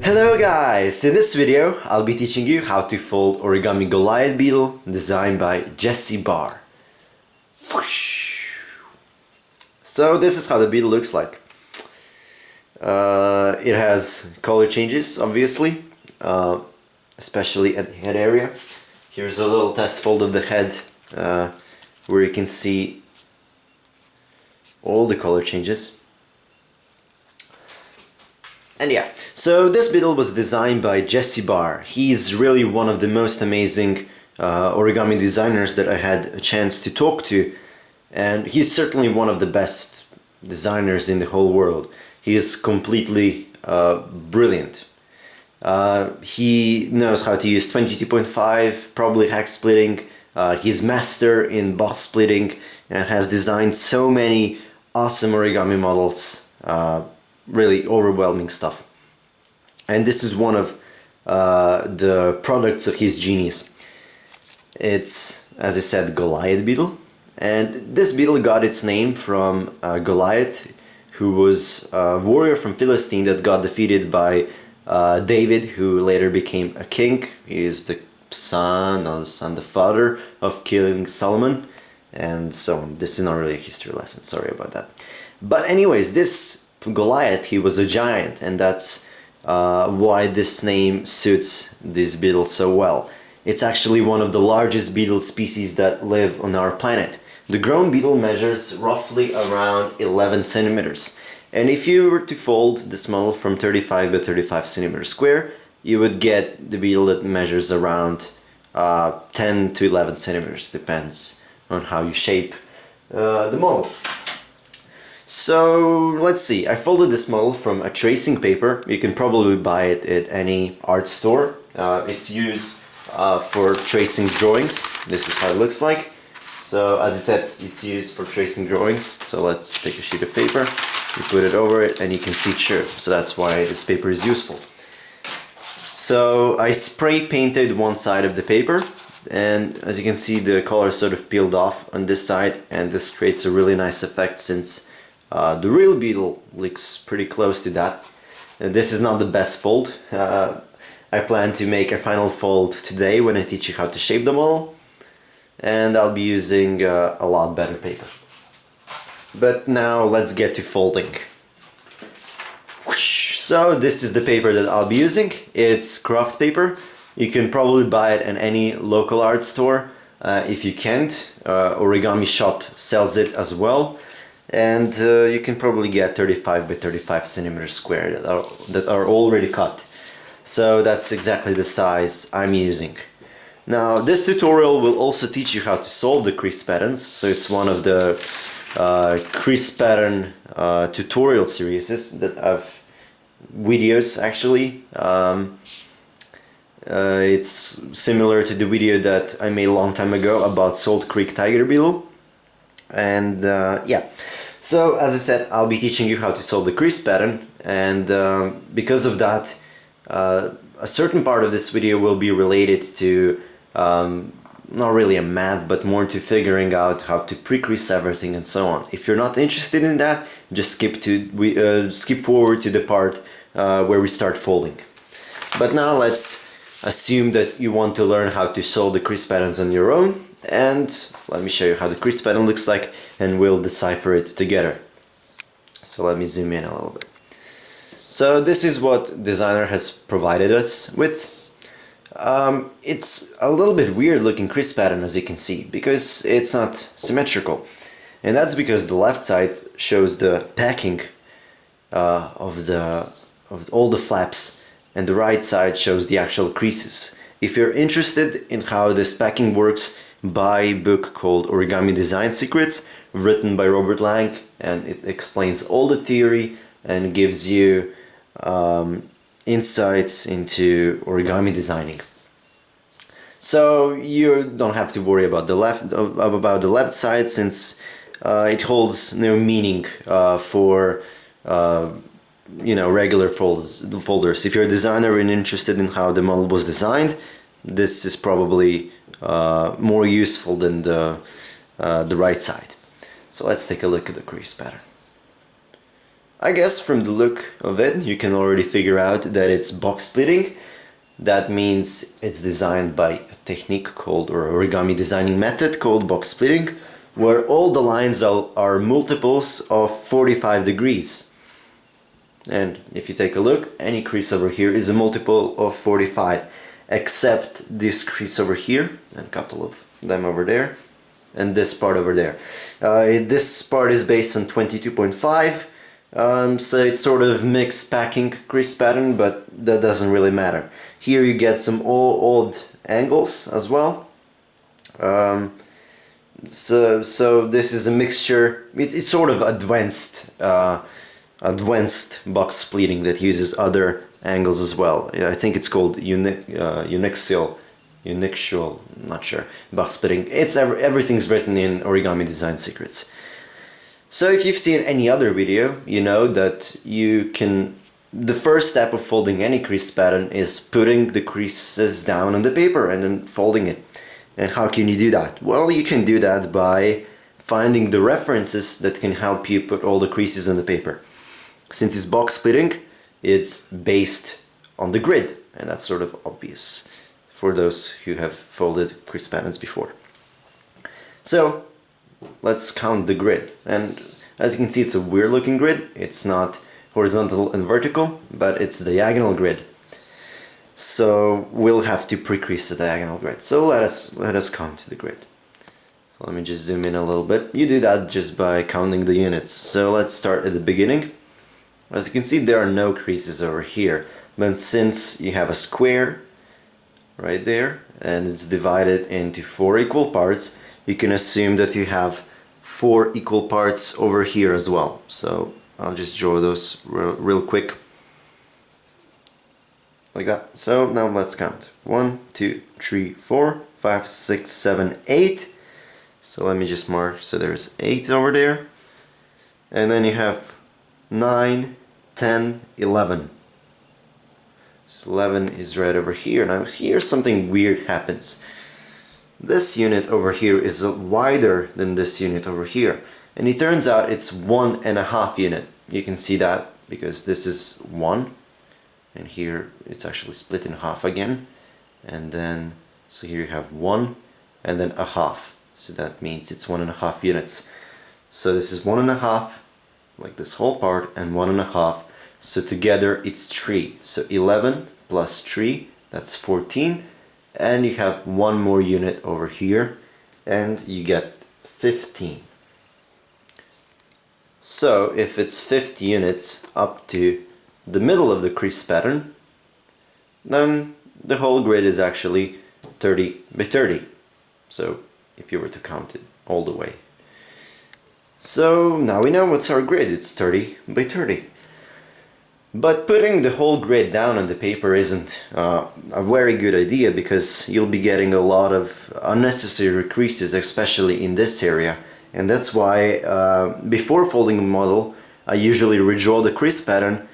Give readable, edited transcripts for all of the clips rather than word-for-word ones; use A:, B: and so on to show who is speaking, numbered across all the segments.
A: Hello guys! In this video I'll be teaching you how to fold origami Goliath Beetle designed by Jesse Barr. So this is how the beetle looks like. It has color changes obviously, especially at the head area. Here's a little test fold of the head where you can see all the color changes. And yeah, so this beetle was designed by Jesse Barr. He's really one of the most amazing origami designers that I had a chance to talk to, and he's certainly one of the best designers in the whole world. He is completely brilliant. He knows how to use 22.5, probably hack splitting. He's master in box splitting and has designed so many awesome origami models. Really overwhelming stuff. And this is one of the products of his genius. It's, as I said, Goliath Beetle. And this beetle got its name from Goliath, who was a warrior from Philistine that got defeated by David, who later became a king. He is the the father of King Solomon, and so on. This is not really a history lesson, sorry about that. But anyways, this Goliath, he was a giant, and that's why this name suits this beetle so well. It's actually one of the largest beetle species that live on our planet. The grown beetle measures roughly around 11 centimeters. And if you were to fold this model from 35 by 35 centimeters square, you would get the beetle that measures around 10 to 11 centimeters, depends on how you shape the model. So let's see, I folded this model from a tracing paper. You can probably buy it at any art store. It's used for tracing drawings. This is how it looks like. So as I said, it's used for tracing drawings. So let's take a sheet of paper, you put it over it, and you can see through. So that's why this paper is useful. So I spray painted one side of the paper, and as you can see, the color sort of peeled off on this side, and this creates a really nice effect since the real beetle looks pretty close to that. And this is not the best fold. I plan to make a final fold today when I teach you how to shape the model, and I'll be using a lot better paper. But now let's get to folding. So this is the paper that I'll be using. It's Kraft paper. You can probably buy it at any local art store. If you can't, Origami Shop sells it as well. And you can probably get 35 by 35 centimeters square that are already cut. So that's exactly the size I'm using. Now this tutorial will also teach you how to solve the crease patterns. So it's one of the crease pattern tutorial series that I've videos actually. It's similar to the video that I made a long time ago about Salt Creek Tiger Beetle. And yeah, so as I said, I'll be teaching you how to solve the crease pattern, and because of that, a certain part of this video will be related to not really a math, but more to figuring out how to pre-crease everything and so on. If you're not interested in that, just skip forward to the part where we start folding. But now let's assume that you want to learn how to solve the crease patterns on your own, and let me show you how the crease pattern looks like, and we'll decipher it together. So let me zoom in a little bit. So this is what designer has provided us with. It's a little bit weird looking crease pattern, as you can see, because it's not symmetrical. And that's because the left side shows the packing of all the flaps, and the right side shows the actual creases. If you're interested in how this packing works, buy a book called Origami Design Secrets, written by Robert Lang, and it explains all the theory and gives you insights into origami designing. So you don't have to worry about the left side, since it holds no meaning for regular folders. If you're a designer and interested in how the model was designed, this is probably more useful than the right side. So let's take a look at the crease pattern. I guess from the look of it, you can already figure out that it's box splitting. That means it's designed by a technique called, or origami designing method called box splitting, where all the lines are multiples of 45 degrees. And if you take a look, any crease over here is a multiple of 45, except this crease over here, and a couple of them over there, and this part over there. This part is based on 22.5, so it's sort of mixed packing crease pattern, but that doesn't really matter. Here you get some odd angles as well. So this is a mixture. It's sort of advanced box splitting that uses other angles as well. I think it's called uniaxial, not sure, box splitting. Everything's written in Origami Design Secrets. So if you've seen any other video, you know that the first step of folding any crease pattern is putting the creases down on the paper and then folding it. And how can you do that? Well, you can do that by finding the references that can help you put all the creases on the paper. Since it's box splitting, it's based on the grid, and that's sort of obvious for those who have folded crease patterns before. So let's count the grid, and as you can see, it's a weird looking grid. It's not horizontal and vertical, but it's a diagonal grid. So we'll have to pre-crease the diagonal grid. So let us count the grid. So let me just zoom in a little bit. You do that just by counting the units. So let's start at the beginning. As you can see, there are no creases over here, but since you have a square right there and it's divided into 4 equal parts, you can assume that you have 4 equal parts over here as well. So I'll just draw those real quick, like that. So now let's count. 1, 2, 3, 4, 5, 6, 7, 8. So let me just mark, so there's 8 over there. And then you have 9, 10, 11. So 11 is right over here. Now here something weird happens. This unit over here is wider than this unit over here. And it turns out it's 1.5 unit. You can see that because this is 1. And here it's actually split in half again. And then, so here you have 1 and then a half. So that means it's 1.5 units. So this is 1.5, like this whole part, and 1.5. So together it's 3. So 11 plus 3, that's 14. And you have 1 more unit over here, and you get 15. So if it's 50 units up to the middle of the crease pattern, then the whole grid is actually 30 by 30. So if you were to count it all the way. So now we know what's our grid, it's 30 by 30. But putting the whole grid down on the paper isn't a very good idea, because you'll be getting a lot of unnecessary creases, especially in this area. And that's why before folding a model, I usually redraw the crease pattern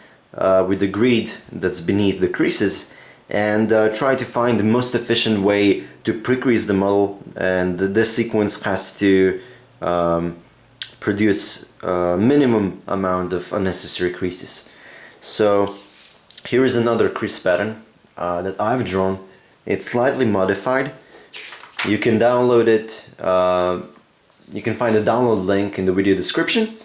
A: with the grid that's beneath the creases, and try to find the most efficient way to pre-crease the model, and this sequence has to produce a minimum amount of unnecessary creases. So here is another crease pattern that I've drawn. It's slightly modified. You can download it, you can find the download link in the video description,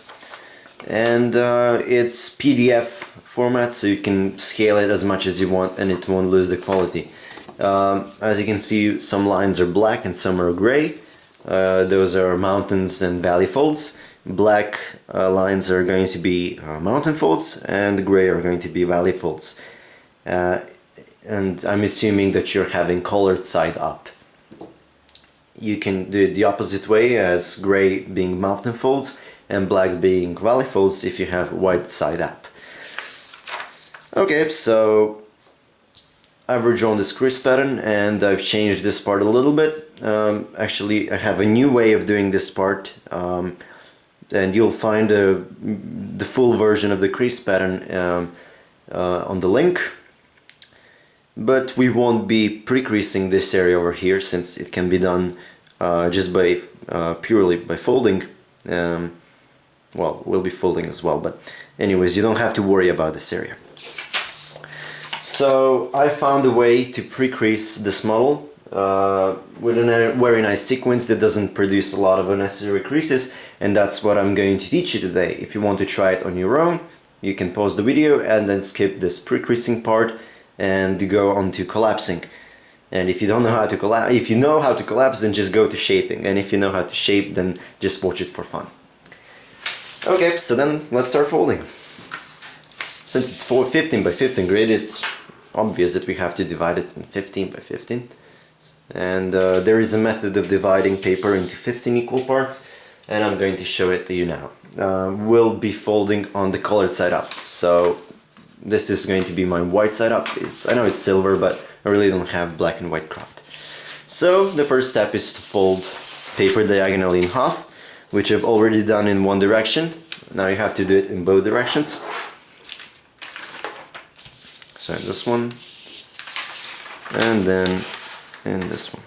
A: and it's PDF format, so you can scale it as much as you want and it won't lose the quality. As you can see, some lines are black and some are gray. Those are mountains and valley folds. Black lines are going to be mountain folds, and the gray are going to be valley folds. And I'm assuming that you're having colored side up. You can do it the opposite way, as gray being mountain folds and black being valley folds if you have white side up. Okay, so I've redrawn this crease pattern and I've changed this part a little bit. Actually, I have a new way of doing this part, and you'll find the full version of the crease pattern on the link. But we won't be pre-creasing this area over here, since it can be done just by purely by folding. well, we'll be folding as well, but anyways, you don't have to worry about this area. So I found a way to pre-crease this model with a very nice sequence that doesn't produce a lot of unnecessary creases, and that's what I'm going to teach you today. If you want to try it on your own, you can pause the video and then skip this pre-creasing part and go on to collapsing. And if you don't know how to collapse, if you know how to collapse, then just go to shaping, and if you know how to shape, then just watch it for fun. Okay, so then let's start folding. Since it's 15 by 15 grid, it's obvious that we have to divide it in 15 by 15. And there is a method of dividing paper into 15 equal parts, and I'm going to show it to you now. We'll be folding on the colored side up. So this is going to be my white side up. I know it's silver, but I really don't have black and white Kraft. So the first step is to fold paper diagonally in half, which I've already done in one direction. Now you have to do it in both directions. So in this one, and then in this one.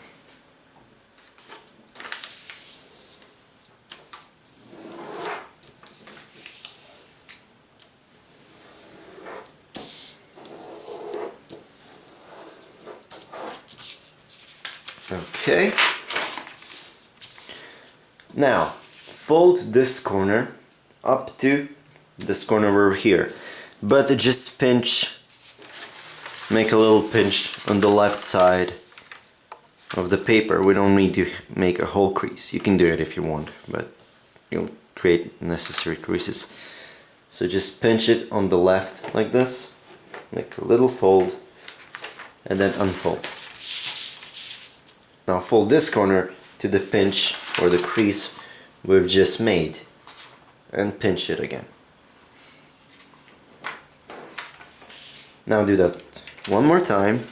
A: Okay. Now, fold this corner up to this corner over here, but just pinch, make a little pinch on the left side of the paper. We don't need to make a whole crease. You can do it if you want, but you'll create necessary creases. So just pinch it on the left like this, make a little fold, and then unfold. Now fold this corner to the pinch or the crease we've just made and pinch it again. Now do that one more time.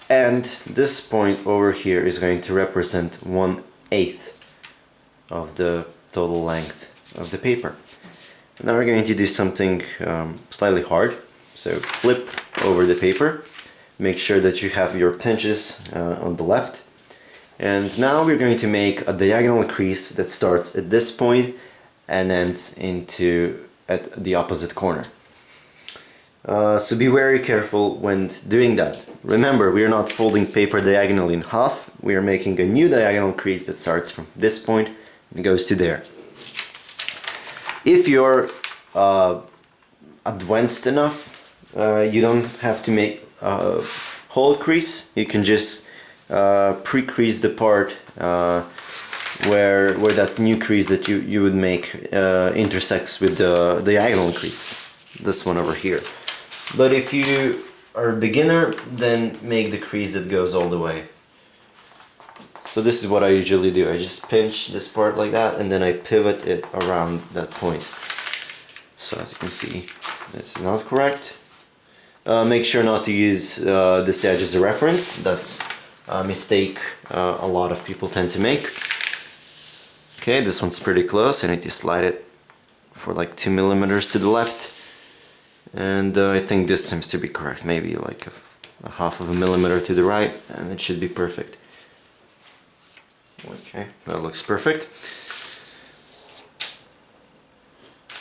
A: And this point over here is going to represent 1/8 of the total length of the paper. Now we're going to do something slightly hard. So flip over the paper, make sure that you have your pinches on the left, and now we're going to make a diagonal crease that starts at this point and ends at the opposite corner. So be very careful when doing that. Remember, we are not folding paper diagonally in half, we are making a new diagonal crease that starts from this point and goes to there. If you're advanced enough, you don't have to make a whole crease. You can just pre-crease the part where that new crease that you would make intersects with the diagonal crease, this one over here. But if you are a beginner, then make the crease that goes all the way. So this is what I usually do. I just pinch this part like that, and then I pivot it around that point. So as you can see, this is not correct. Make sure not to use this edge as a reference. That's a mistake a lot of people tend to make. Okay, this one's pretty close. I need to slide it for like 2 millimeters to the left. And I think this seems to be correct. Maybe like a half of a millimeter to the right, and it should be perfect. Okay, that looks perfect.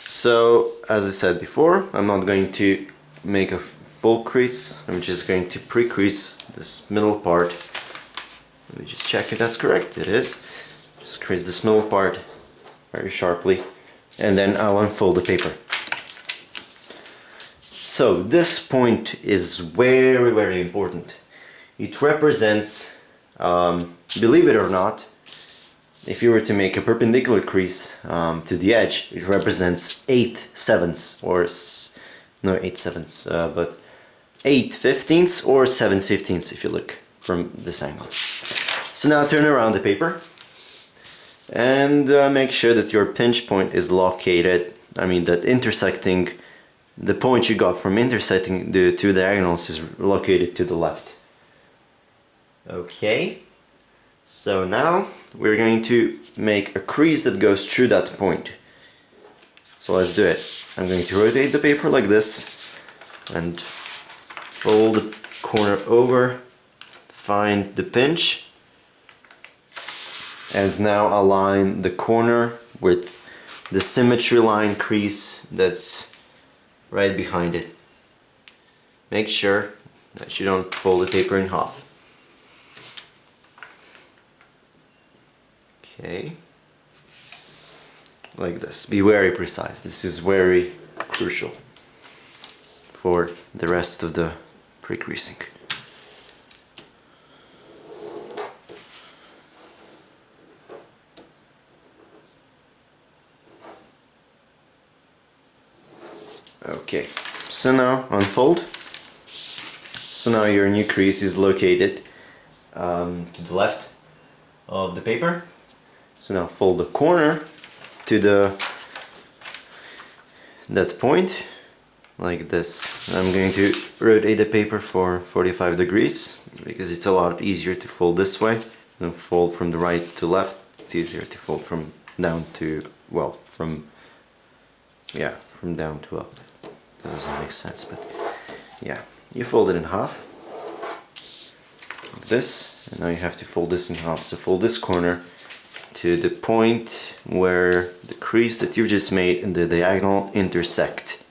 A: So, as I said before, I'm not going to make a full crease. I'm just going to pre-crease this middle part. Let me just check if that's correct. It is. Just crease this middle part very sharply, and then I'll unfold the paper. So this point is very, very important. It represents, believe it or not, if you were to make a perpendicular crease to the edge, it represents 8/7 or no 8/7, but 8/15 or 7/15 if you look from this angle. So now turn around the paper and make sure that your pinch point is located, that intersecting, the point you got from intersecting the two diagonals is located to the left. Okay, so now we're going to make a crease that goes through that point. So let's do it. I'm going to rotate the paper like this and fold the corner over, find the pinch, And now align the corner with the symmetry line crease that's right behind it. Make sure that you don't fold the paper in half. Okay, like this. Be very precise. This is very crucial for the rest of the pre-creasing. Okay, so now unfold. So now your new crease is located to the left of the paper. So now fold the corner to that point, like this. I'm going to rotate the paper for 45 degrees because it's a lot easier to fold this way than fold from the right to left. It's easier to fold from down to, well, from down to up. That doesn't make sense, but yeah, you fold it in half, like this, and now you have to fold this in half. So fold this corner to the point where the crease that you just made and the diagonal intersect.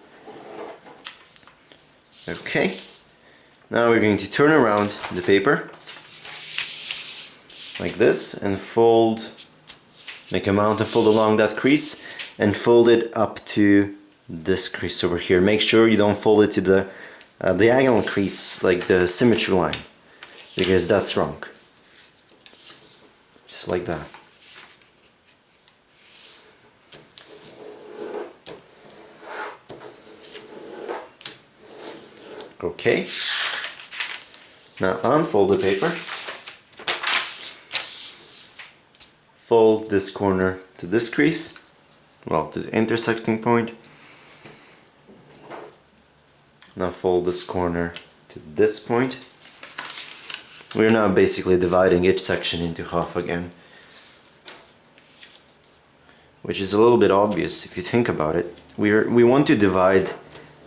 A: Okay, now we're going to turn around the paper like this and fold, make a mountain fold along that crease and fold it up to this crease over here. Make sure you don't fold it to the diagonal crease, like the symmetry line, because that's wrong. Just like that. Okay, now unfold the paper, fold this corner to this crease, well, to the intersecting point. Now fold this corner to this point. We're now basically dividing each section into half again, which is a little bit obvious if you think about it. We want to divide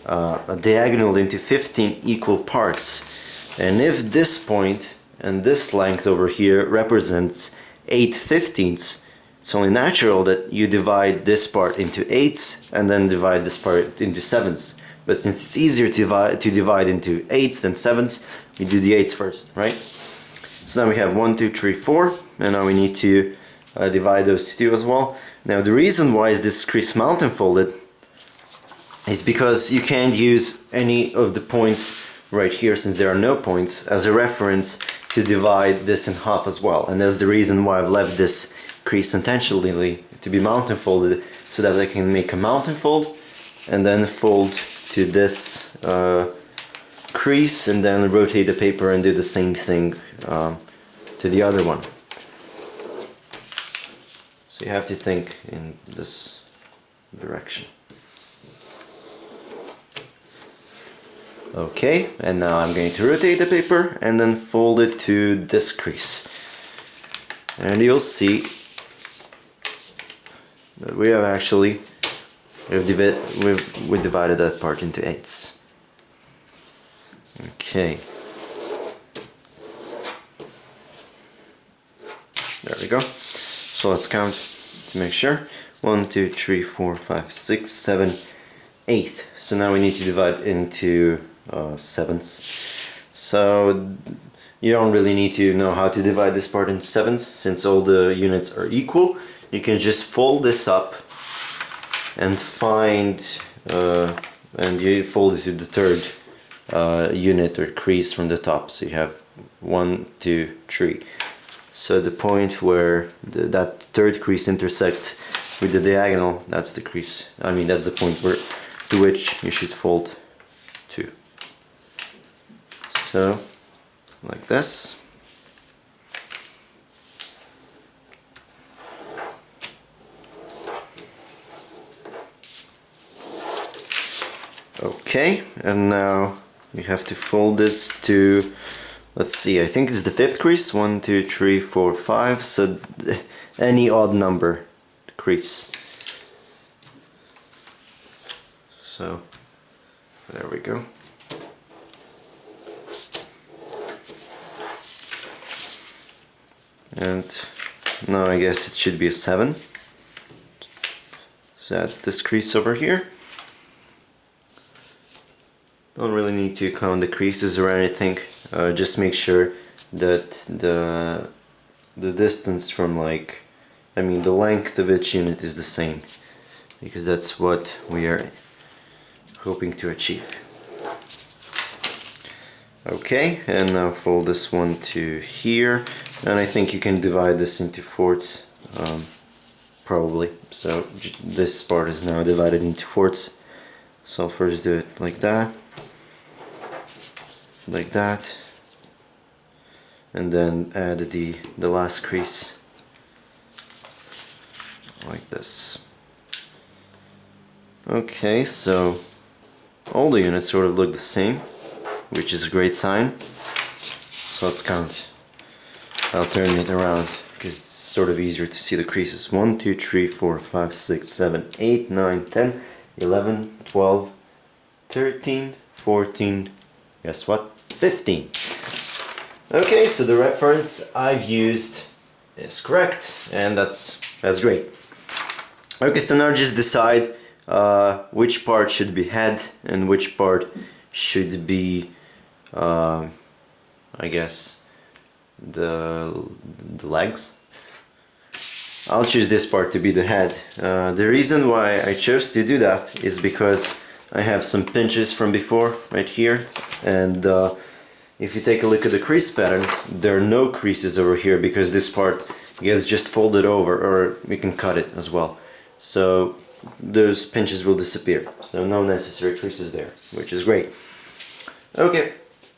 A: a diagonal into 15 equal parts, and if this point and this length over here represents 8/15ths, it's only natural that you divide this part into 8ths and then divide this part into 7ths. But since it's easier to divide into 8ths than 7ths, we do the 8ths first, right? So now we have 1, 2, 3, 4, and now we need to divide those two as well. Now the reason why is this crease mountain folded is because you can't use any of the points right here, since there are no points, as a reference to divide this in half as well. And that's the reason why I've left this crease intentionally to be mountain folded, so that I can make a mountain fold and then fold to this crease and then rotate the paper and do the same thing to the other one. So you have to think in this direction. Okay, and now I'm going to rotate the paper and then fold it to this crease. And you'll see that we have actually we divided that part into 8ths. Okay. There we go. So let's count to make sure. 1, 2, 3, 4, 5, 6, 7, 8. So now we need to divide into 7ths. So you don't really need to know how to divide this part into 7ths, since all the units are equal. You can just fold this up and find and you fold it to the third unit or crease from the top. So you have 1, 2, 3. So the point where that third crease intersects with the diagonal, that's the crease. I mean, that's the point to which you should fold to. So, like this. Okay, and now we have to fold this to, let's see, I think it's the 5th crease. 1, 2, 3, 4, 5. So any odd number crease. So there we go. And Now I guess it should be a 7. So that's this crease over here. Don't really need to count the creases or anything. Just make sure that the distance from the length of each unit is the same, because that's what we are hoping to achieve. Okay, and now fold this one to here, and I think you can divide this into fourths, probably. So this part is now divided into fourths. So I'll first do it like that, and then add the last crease like this. Okay, so all the units sort of look the same, which is a great sign. So let's count. I'll turn it around because it's sort of easier to see the creases. 1, 2, 3, 4, 5, 6, 7, 8, 9, 10, 11, 12, 13, 14, guess what? 15. Okay, so the reference I've used is correct, and that's great. Okay, so now just decide which part should be head and which part should be, I guess, the legs. I'll choose this part to be the head. The reason why I chose to do that is because I have some pinches from before right here, and if you take a look at the crease pattern, there are no creases over here because this part gets just folded over, or we can cut it as well. So those pinches will disappear. So no necessary creases there, which is great. Okay,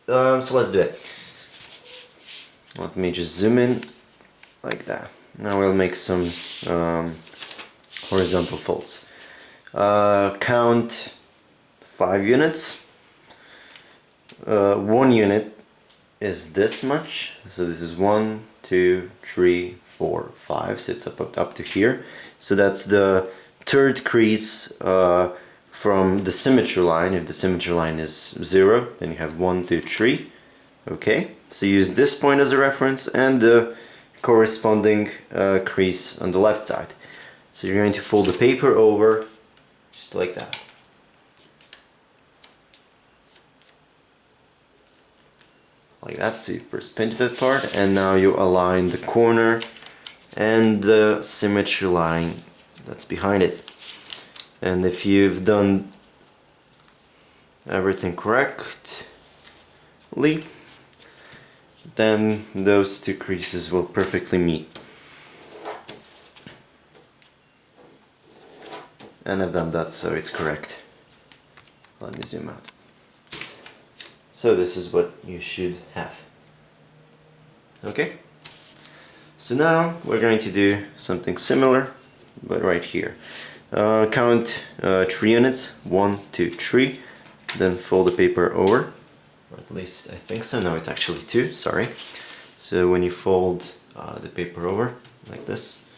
A: so let's do it. Let me just zoom in like that. Now we'll make some horizontal folds. Count 5 units. 1 unit is this much, so this is 1, 2, 3, 4, 5, so it's up to here. So that's the third crease from the symmetry line. If the symmetry line is 0, then you have 1, 2, 3. Okay, so use this point as a reference and the corresponding crease on the left side. So you're going to fold the paper over just like that. Like that, so you first pinch that part, and now you align the corner and the symmetry line that's behind it. And if you've done everything correctly, then those two creases will perfectly meet. And I've done that, so it's correct. Let me zoom out. So this is what you should have. Okay? So now we're going to do something similar, but right here. Count 3 units, 1, 2, 3, then fold the paper over. Or at least I think so. No, it's actually 2, sorry. So when you fold the paper over like this,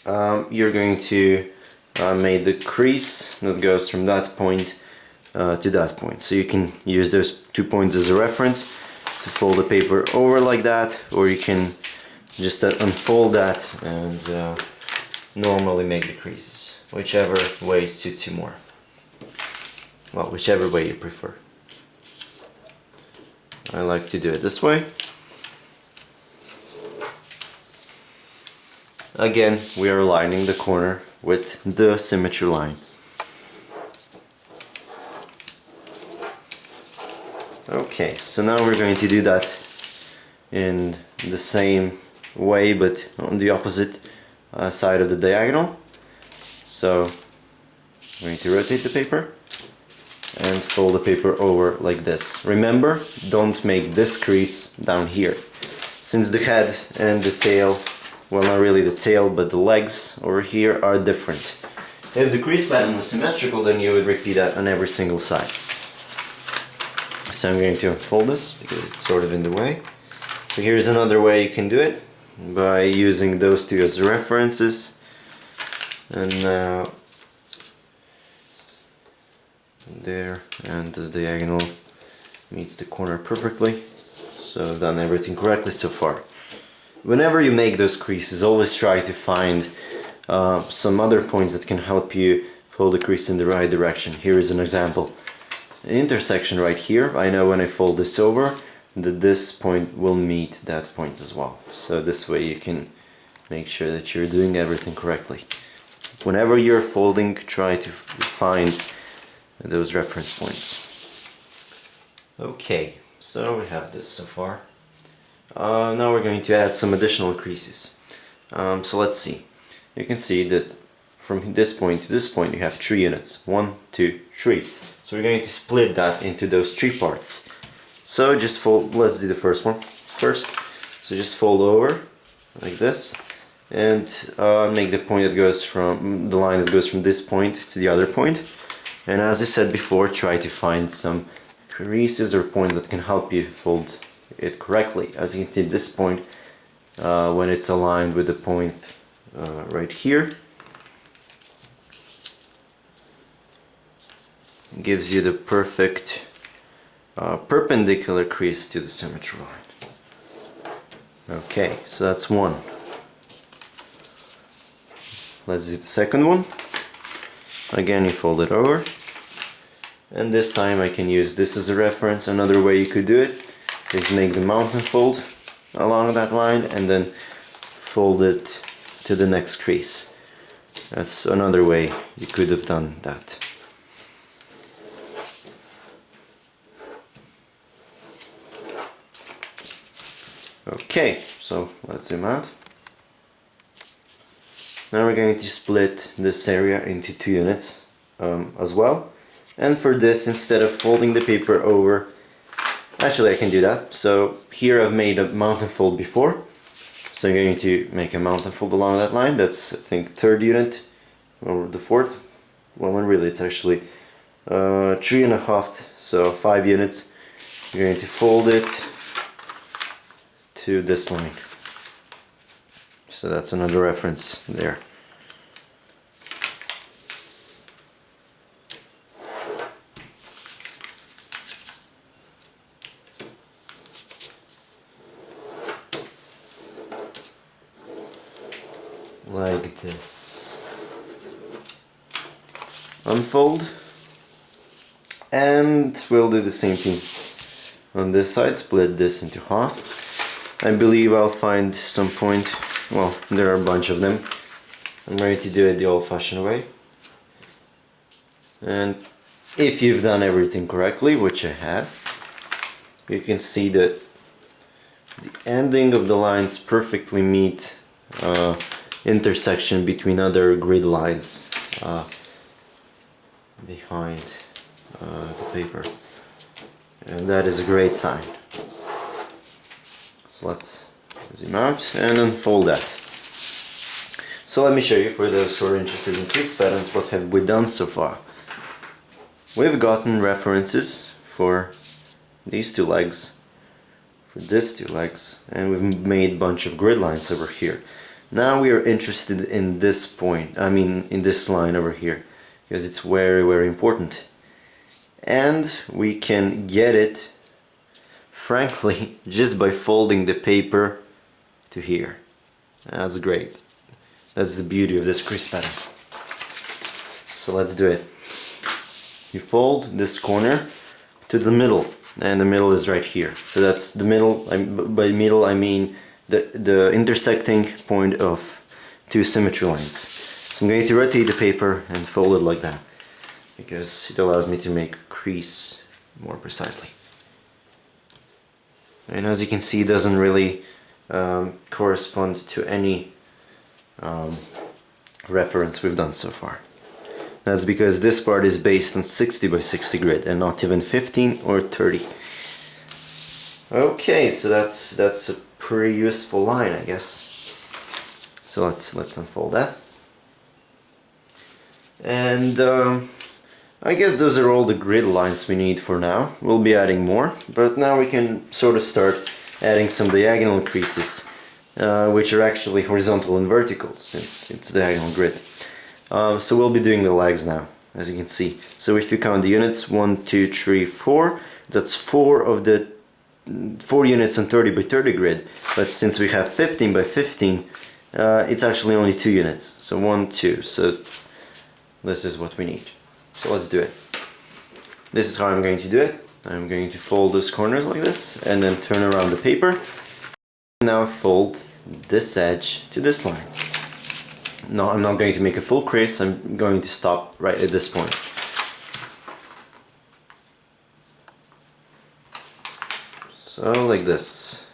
A: you're going to make the crease that goes from that point to that point. So you can use those 2 points as a reference to fold the paper over like that, or you can just unfold that and normally make the creases, whichever way suits you more. Well, whichever way you prefer. I like to do it this way. Again, we are aligning the corner with the symmetry line. Okay, so now we're going to do that in the same way, but on the opposite side of the diagonal. So I'm going to rotate the paper and fold the paper over like this. Remember, don't make this crease down here, since the head and the tail, well, not really the tail, but the legs over here are different. If the crease pattern was symmetrical, then you would repeat that on every single side. So I'm going to unfold this because it's sort of in the way. So here's another way you can do it, by using those two as references. And now there, and the diagonal meets the corner perfectly. So I've done everything correctly so far. whenever you make those creases, always try to find some other points that can help you fold the crease in the right direction. Here is an example. An intersection right here. I know when I fold this over that this point will meet that point as well. So this way you can make sure that you're doing everything correctly. Whenever you're folding, try to find those reference points. Okay, so we have this so far. Now we're going to add some additional creases. So let's see. You can see that from this point to this point you have 3 units. 1, 2, 3. So we're going to split that into those 3 parts. So just fold, let's do the first one first. So just fold over like this and make the point that goes from, the line that goes from this point to the other point. And as I said before, try to find some creases or points that can help you fold it correctly. As you can see, this point, when it's aligned with the point right here, gives you the perfect perpendicular crease to the symmetry line. Okay, so that's one. Let's do the second one. Again, you fold it over, and this time I can use this as a reference. Another way you could do it is make the mountain fold along that line and then fold it to the next crease. That's another way you could have done that. Okay, so let's zoom out. Now we're going to split this area into 2 units as well. And for this, instead of folding the paper over, actually I can do that. So here I've made a mountain fold before. So I'm going to make a mountain fold along that line. That's, I think, 3rd unit, or the 4th. Well, when really it's actually 3.5, so 5 units. You're going to fold it to this line. So that's another reference there. Like this. Unfold, and we'll do the same thing on this side. Split this into half. I believe I'll find some point. Well, there are a bunch of them. I'm going to do it the old-fashioned way. And if you've done everything correctly, which I have, you can see that the ending of the lines perfectly meet intersection between other grid lines behind the paper, and that is a great sign. So let's zoom out and unfold that. So let me show you, for those who are interested in crease patterns, what have we done so far. We've gotten references for these 2 legs, for these 2 legs, and we've made a bunch of grid lines over here. Now we are interested in this point, I mean in this line over here, because it's very, very important. And we can get it, frankly, just by folding the paper to here. That's great. That's the beauty of this crease pattern. So let's do it. You fold this corner to the middle, and the middle is right here. So that's the middle. By middle I mean the intersecting point of 2 symmetry lines. So I'm going to rotate the paper and fold it like that, because it allows me to make a crease more precisely. And as you can see, it doesn't really correspond to any reference we've done so far. That's because this part is based on 60 by 60 grid and not even 15 or 30. Okay, so that's a pretty useful line, I guess. So let's unfold that. And I guess those are all the grid lines we need for now. We'll be adding more, but now we can sort of start adding some diagonal creases, which are actually horizontal and vertical, since it's diagonal grid. So we'll be doing the legs now, as you can see. So if you count the units, 1, 2, 3, 4, that's 4 of the 4 units on 30 by 30 grid, but since we have 15 by 15, it's actually only 2 units. So 1, 2. So this is what we need. So let's do it. This is how I'm going to do it. I'm going to fold those corners like this and then turn around the paper. Now fold this edge to this line. No, I'm not going to make a full crease. I'm going to stop right at this point. So like this,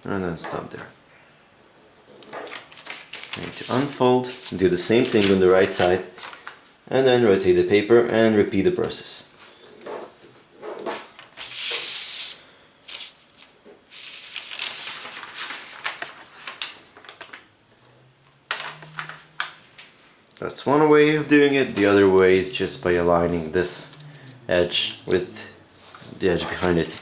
A: and then stop there. Going to unfold, do the same thing on the right side, and then rotate the paper and repeat the process. That's one way of doing it. The other way is just by aligning this edge with the edge behind it.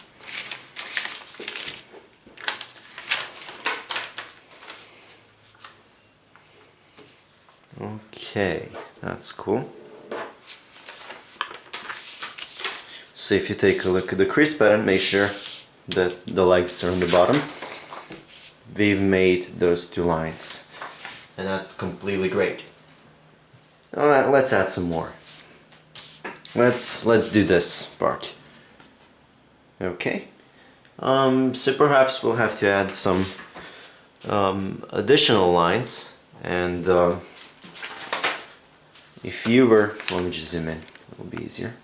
A: Okay, that's cool. So if you take a look at the crease pattern, make sure that the legs are on the bottom. We've made those 2 lines, and that's completely great. Alright, let's add some more. Let's do this part. Okay. So perhaps we'll have to add some additional lines, and if you were, let me just zoom in, it'll be easier.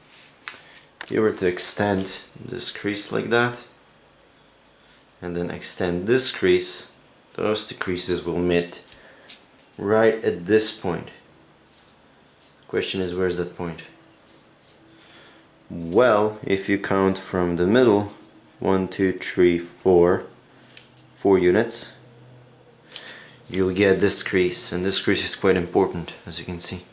A: If you were to extend this crease like that, and then extend this crease, those 2 creases will meet right at this point. Question is, where's that point? Well, if you count from the middle, 1, 2, 3, 4 units, you'll get this crease, and this crease is quite important, as you can see.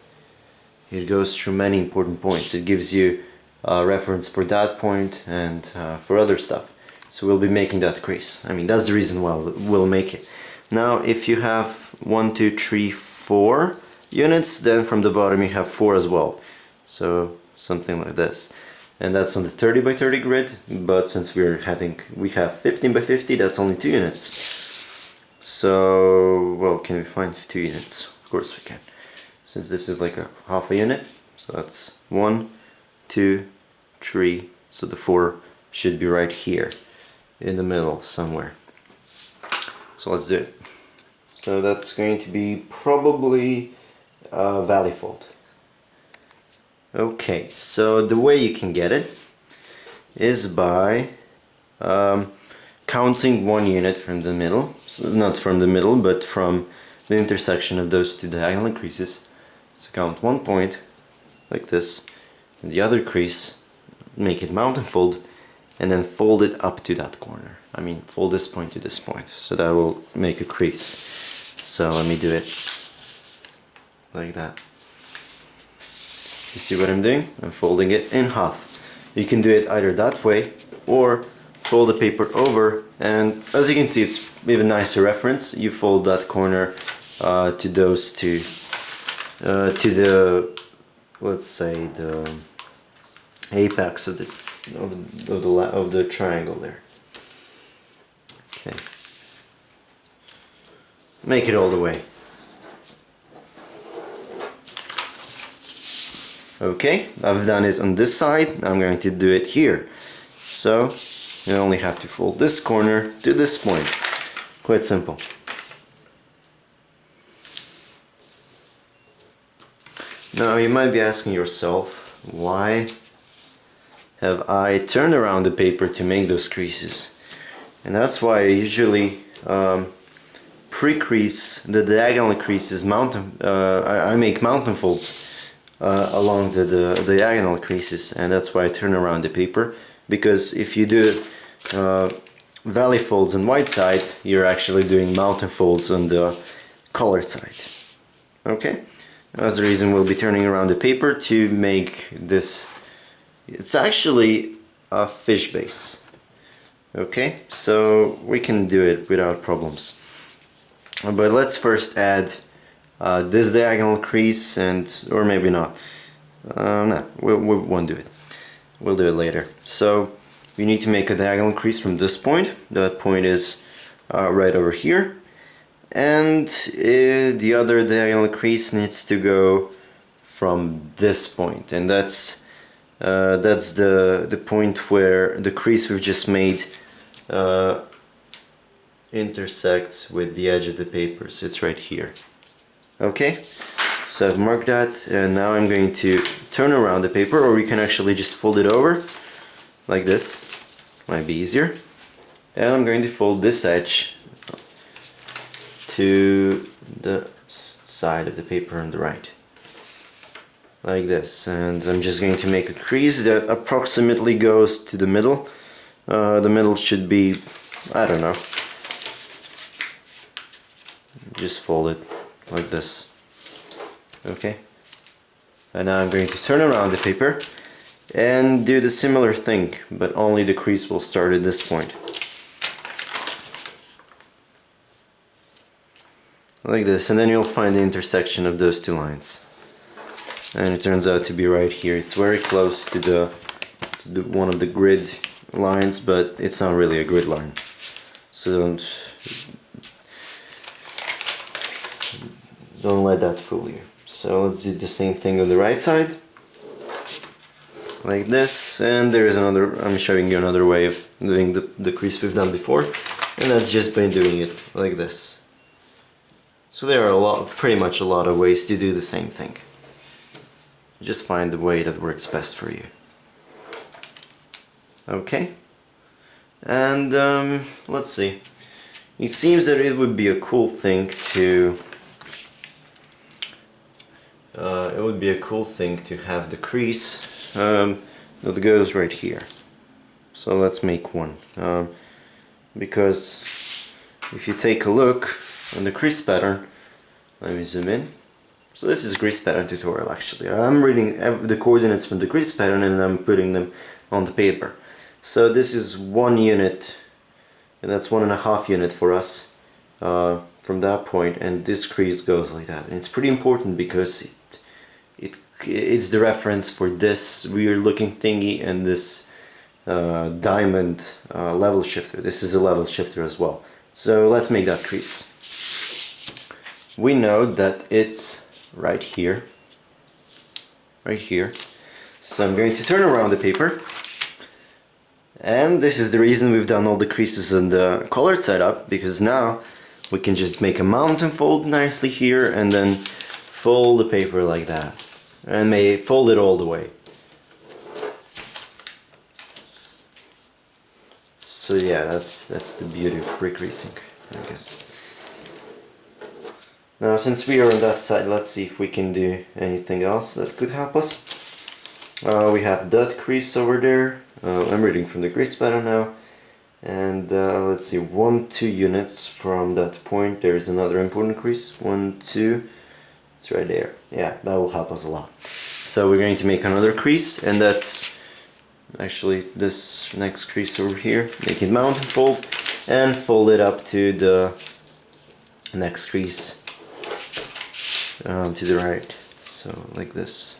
A: It goes through many important points. It gives you a reference for that point and for other stuff. So we'll be making that crease. I mean, that's the reason why we'll make it. Now, if you have 1, 2, 3, 4 units, then from the bottom you have 4 as well. So something like this. And that's on the 30 by 30 grid, but since we have 15 by 50, that's only 2 units. So, well, can we find 2 units? Of course we can. Since this is like a half a unit, so that's 1, 2, 3, so the 4 should be right here in the middle somewhere. So let's do it. So that's going to be probably a valley fold. Okay, so the way you can get it is by counting 1 unit from the middle, so not from the middle, but from the intersection of those 2 diagonal creases. So count 1 point like this, and the other crease, make it mountain fold, and then fold it up to that corner. I mean, fold this point to this point, so that will make a crease. So let me do it like that. You see what I'm doing? I'm folding it in half. You can do it either that way or fold the paper over, and as you can see, it's even nicer reference. You fold that corner to those 2, to the, let's say, the apex of the triangle there. Okay. Make it all the way. Okay, I've done it on this side, I'm going to do it here. So, you only have to fold this corner to this point. Quite simple. Now you might be asking yourself, why have I turned around the paper to make those creases? And that's why I usually pre-crease the diagonal creases, I make mountain folds along the diagonal creases, and that's why I turn around the paper, because if you do valley folds on white side, you're actually doing mountain folds on the colored side. Okay, that's the reason we'll be turning around the paper to make this. It's actually a fish base. Okay, so we can do it without problems, but let's first add this diagonal crease, or maybe not. No, we won't do it. We'll do it later. So we need to make a diagonal crease from this point. That point is right over here. And the other diagonal crease needs to go from this point, and that's the point where the crease we've just made intersects with the edge of the paper, so it's right here. Okay, so I've marked that, and now I'm going to turn around the paper, or we can actually just fold it over like this, might be easier. And I'm going to fold this edge to the side of the paper on the right, like this, and I'm just going to make a crease that approximately goes to the middle. The middle should be, I don't know, just fold it like this. Okay, and now I'm going to turn around the paper and do the similar thing, but only the crease will start at this point. Like this, and then you'll find the intersection of those two lines. And it turns out to be right here. It's very close to the one of the grid lines, but it's not really a grid line. So don't let that fool you. So let's do the same thing on the right side. Like this, and there is another, I'm showing you another way of doing the crease we've done before, and that's just by doing it like this. So there are pretty much a lot of ways to do the same thing. Just find the way that works best for you. Okay, and let's see. It seems that it would be a cool thing to have the crease that goes right here. So let's make one, because if you take a look on the crease pattern, let me zoom in. So this is a crease pattern tutorial actually. I'm reading the coordinates from the crease pattern and I'm putting them on the paper. So this is 1 unit, and that's 1.5 unit for us from that point, and this crease goes like that. And it's pretty important because it's the reference for this weird looking thingy and this diamond level shifter. This is a level shifter as well. So let's make that crease. We know that it's right here, so I'm going to turn around the paper, and this is the reason we've done all the creases on the colored side up, because now we can just make a mountain fold nicely here and then fold the paper like that, and may fold it all the way. So yeah, that's the beauty of precreasing, I guess. Now, since we are on that side, let's see if we can do anything else that could help us. We have that crease over there. I'm reading from the crease pattern now. And let's see, 1-2 units from that point. There is another important crease. 1-2. It's right there. Yeah, that will help us a lot. So we're going to make another crease, and that's actually this next crease over here. Make it mountain fold and fold it up to the next crease. To the right, so like this.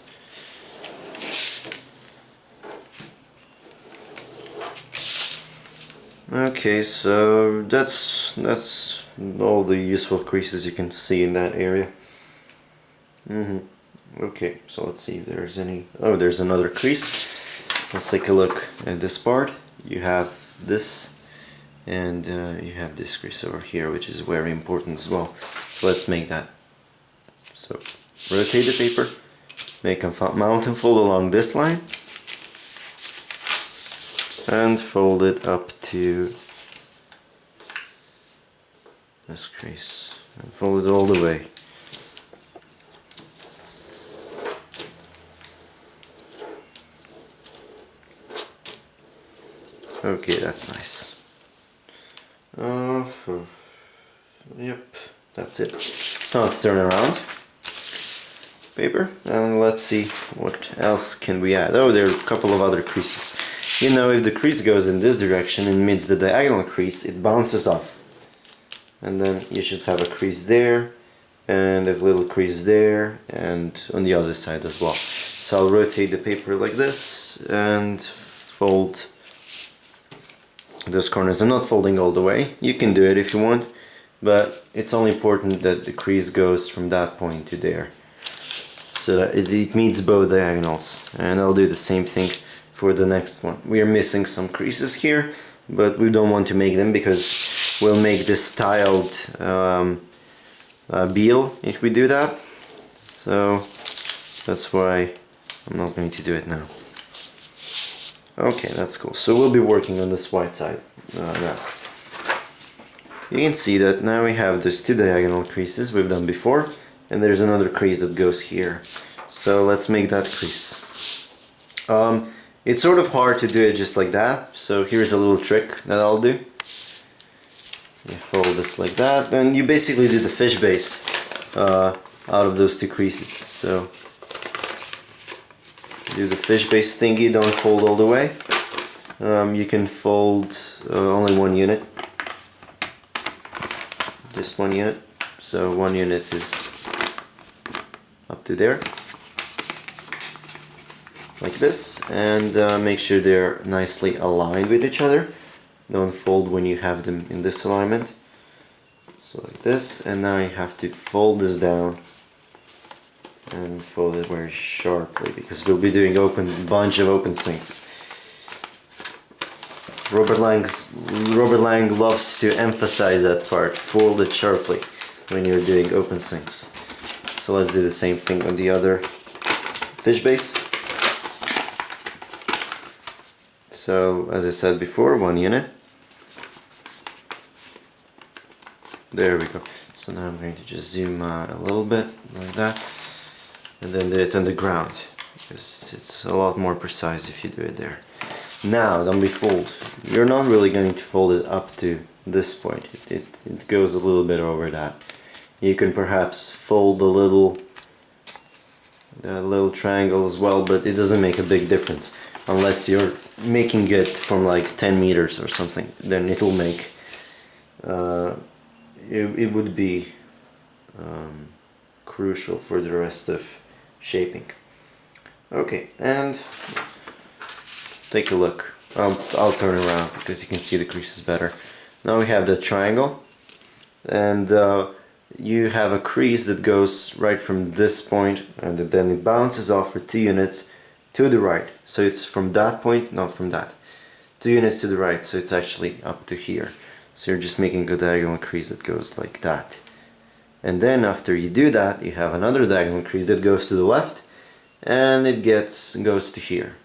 A: Okay, so that's all the useful creases you can see in that area. Okay, so let's see if there's any. Oh, there's another crease. Let's take a look at this part. You have this, and you have this crease over here, which is very important as well. So let's make that. So rotate the paper, make a mountain fold along this line, and fold it up to this crease, and fold it all the way. Okay, that's nice. Yep, that's it. Now let's turn around paper, and let's see what else can we add. Oh, there are a couple of other creases. You know, if the crease goes in this direction and meets the diagonal crease, it bounces off. And then you should have a crease there, and a little crease there, and on the other side as well. So I'll rotate the paper like this, and fold those corners. I'm not folding all the way. You can do it if you want, but it's only important that the crease goes from that point to there, so that it meets both diagonals. And I'll do the same thing for the next one. We are missing some creases here, but we don't want to make them because we'll make this styled beetle if we do that. So that's why I'm not going to do it now. Okay, that's cool. So we'll be working on this white side now. You can see that now we have those two diagonal creases we've done before, and there's another crease that goes here. So let's make that crease. It's sort of hard to do it just like that, so here's a little trick that I'll do. You fold this like that, and you basically do the fish base out of those two creases. So do the fish base thingy, don't fold all the way. You can fold only one unit. Just one unit. So one unit is up to there. Like this. And make sure they're nicely aligned with each other. Don't fold when you have them in this alignment. So like this. And now you have to fold this down. And fold it very sharply, because we'll be doing bunch of open sinks. Robert Lang loves to emphasize that part. Fold it sharply when you're doing open sinks. So let's do the same thing on the other fish base. So as I said before, one unit. There we go. So now I'm going to just zoom out a little bit like that. And then do it on the ground, because it's a lot more precise if you do it there. Now, don't be fooled. You're not really going to fold it up to this point. It goes a little bit over that. You can perhaps fold the little triangle as well, but it doesn't make a big difference. Unless you're making it from like 10 meters or something, then it'll make... it would be crucial for the rest of shaping. Okay, and take a look. I'll turn around because you can see the creases better. Now we have the triangle, and you have a crease that goes right from this point, and then it bounces off for 2 units to the right. So it's from that point, not from that. 2 units to the right, so it's actually up to here. So you're just making a diagonal crease that goes like that. And then after you do that, you have another diagonal crease that goes to the left, and it goes to here.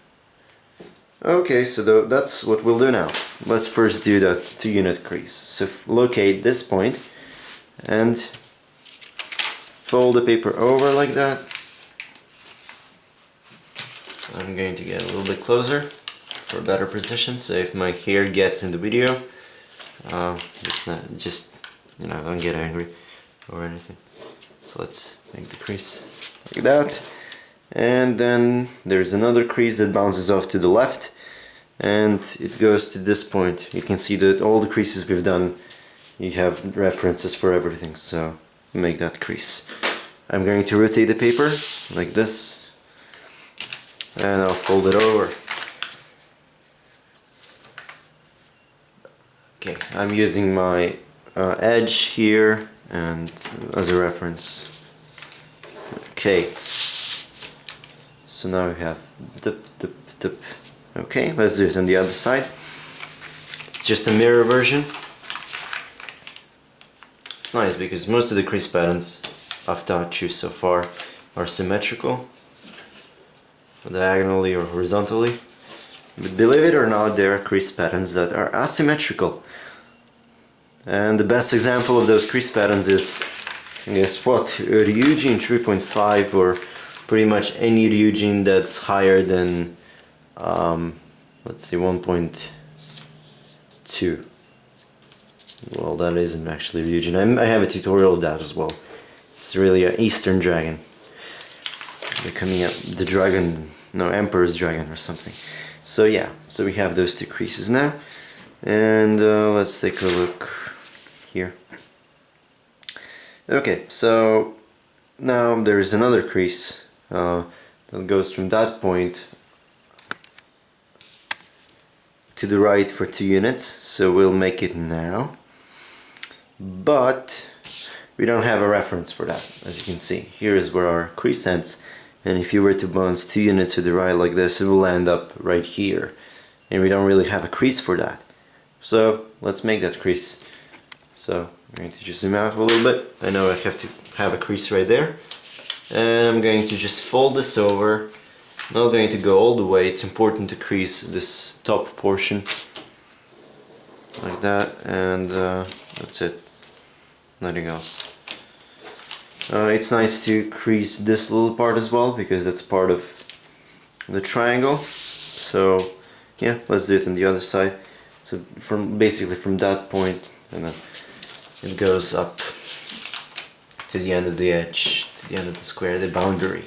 A: Okay, so that's what we'll do now. Let's first do the 2 unit crease. So locate this point and fold the paper over like that. I'm going to get a little bit closer for better precision, so if my hair gets in the video, don't get angry or anything. So let's make the crease like that, and then there's another crease that bounces off to the left, and it goes to this point. You can see that all the creases we've done, you have references for everything, so make that crease. I'm going to rotate the paper like this, and I'll fold it over. Okay, I'm using my edge here and as a reference. Okay, so now we have dip, dip, dip. Okay, let's do it on the other side. It's just a mirror version. It's nice because most of the crease patterns I've taught you so far are symmetrical, diagonally or horizontally. But believe it or not, there are crease patterns that are asymmetrical. And the best example of those crease patterns is, guess what, Ryujin 3.5, or pretty much any Ryujin that's higher than, let's see, 1.2. Well, that isn't actually Ryujin. I have a tutorial of that as well. It's really an Eastern dragon. Becoming the dragon, no, Emperor's dragon or something. So yeah, so we have those 2 creases now. And let's take a look here. Okay, so now there is another crease that goes from that point to the right for 2 units, so we'll make it now. But we don't have a reference for that, as you can see. Here is where our crease ends, and if you were to bounce 2 units to the right like this, it will end up right here. And we don't really have a crease for that. So let's make that crease. So I'm going to just zoom out a little bit. I know I have to have a crease right there. And I'm going to just fold this over. Not going to go all the way. It's important to crease this top portion like that, and that's it. Nothing else. It's nice to crease this little part as well, because that's part of the triangle. So yeah, let's do it on the other side. So basically from that point, and then it goes up to the end of the edge, to the end of the square, the boundary.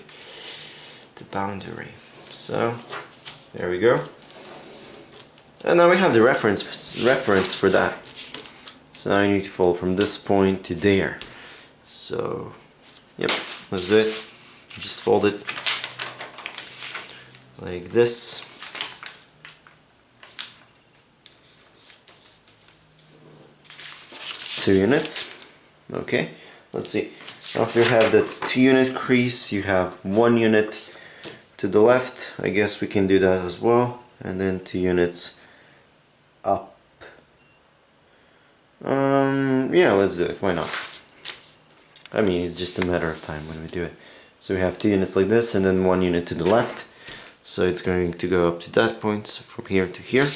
A: So there we go. And now we have the reference for that. So now I need to fold from this point to there. So yep, let's do it. Just fold it like this. Two units. Okay, let's see. After you have the 2 unit crease, you have 1 unit to the left. I guess we can do that as well. And then 2 units up. Yeah, let's do it. Why not? I mean, it's just a matter of time when we do it. So we have 2 units like this, and then 1 unit to the left. So it's going to go up to that point, so from here to here.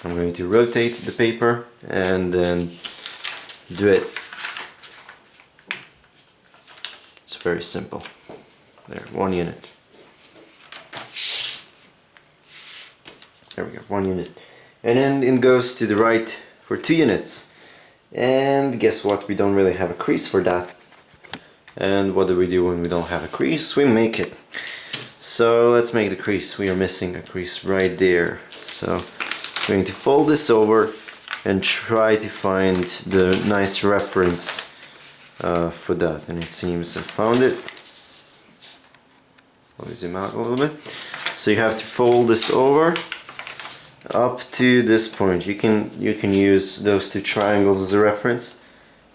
A: I'm going to rotate the paper and then do it. It's very simple. There, 1 unit. There we go, 1 unit. And then it goes to the right for 2 units. And guess what? We don't really have a crease for that. And what do we do when we don't have a crease? We make it. So let's make the crease. We are missing a crease right there. So I'm going to fold this over and try to find the nice reference for that. And it seems I found it. Let me zoom out a little bit. So you have to fold this over up to this point. You can use those 2 triangles as a reference.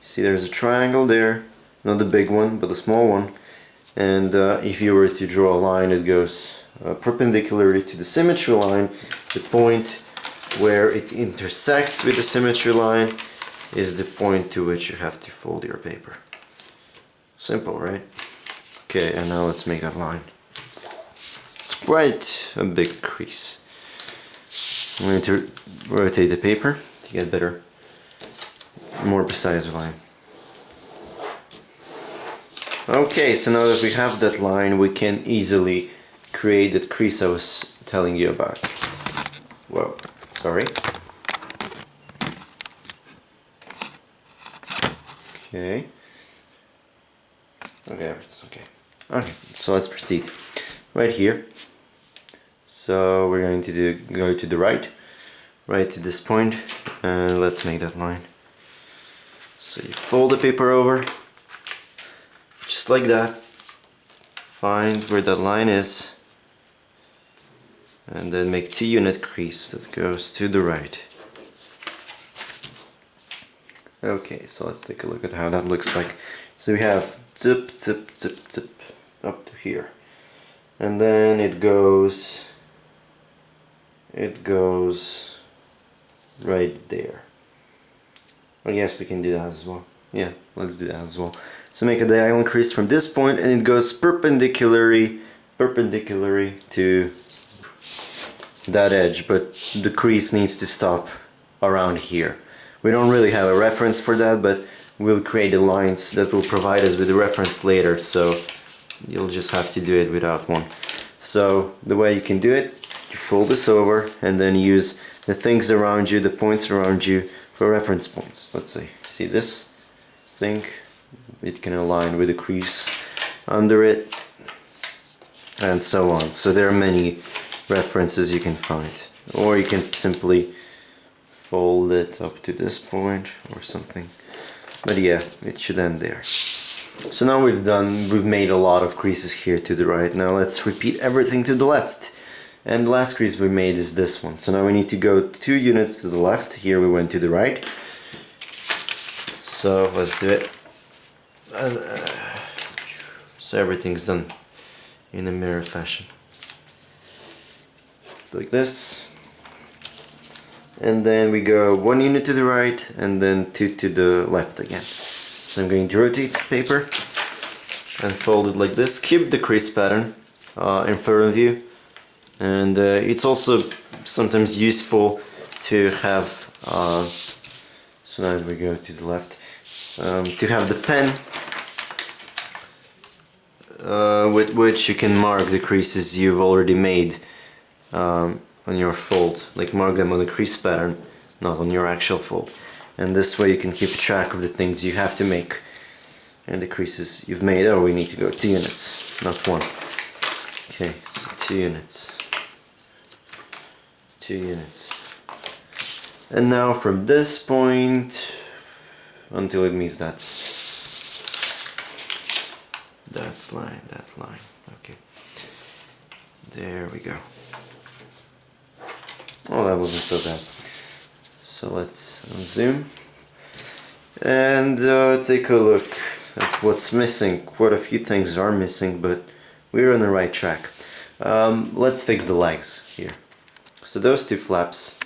A: You see there's a triangle there, not the big one but the small one, and if you were to draw a line, it goes perpendicularly to the symmetry line. The point where it intersects with the symmetry line is the point to which you have to fold your paper. Simple, right? Okay, and now let's make that line. It's quite a big crease. I'm going to rotate the paper to get better, more precise line. Okay, so now that we have that line, we can easily create that crease I was telling you about. Whoa, sorry. Okay. Okay, it's okay. Okay, so let's proceed. Right here. So we're going to go to the right to this point, and let's make that line. So you fold the paper over, just like that. Find where that line is, and then make 2 unit crease that goes to the right. Okay, so let's take a look at how that looks like. So we have zip, zip, zip, zip up to here, and then it goes right there. I guess we can do that as well. Yeah, let's do that as well. So make a diagonal crease from this point, and it goes perpendicularly to that edge, but the crease needs to stop around here. We don't really have a reference for that, but we'll create the lines that will provide us with a reference later, so you'll just have to do it without one. So the way you can do it, you fold this over and then use the things around you, the points around you, for reference points. Let's see this thing, it can align with a crease under it, and so on. So there are many references you can find, or you can simply fold it up to this point or something, but yeah, it should end there. So now we've made a lot of creases here to the right. Now let's repeat everything to the left. And the last crease we made is this one. So now we need to go 2 units to the left. Here we went to the right. So let's do it. So everything's done in a mirror fashion. Like this. And then we go 1 unit to the right and then 2 to the left again. So I'm going to rotate the paper and fold it like this. Keep the crease pattern in front of you. And it's also sometimes useful to have, so now we go to the left, to have the pen with which you can mark the creases you've already made on your fold. Like mark them on the crease pattern, not on your actual fold. And this way you can keep track of the things you have to make and the creases you've made. Oh, we need to go 2 units, not 1. Okay, so 2 units. 2 units. And now from this point until it meets that line. Okay. There we go. Oh, that wasn't so bad. So let's zoom and take a look at what's missing. Quite a few things are missing, but we're on the right track. Let's fix the legs here. So those 2 flaps,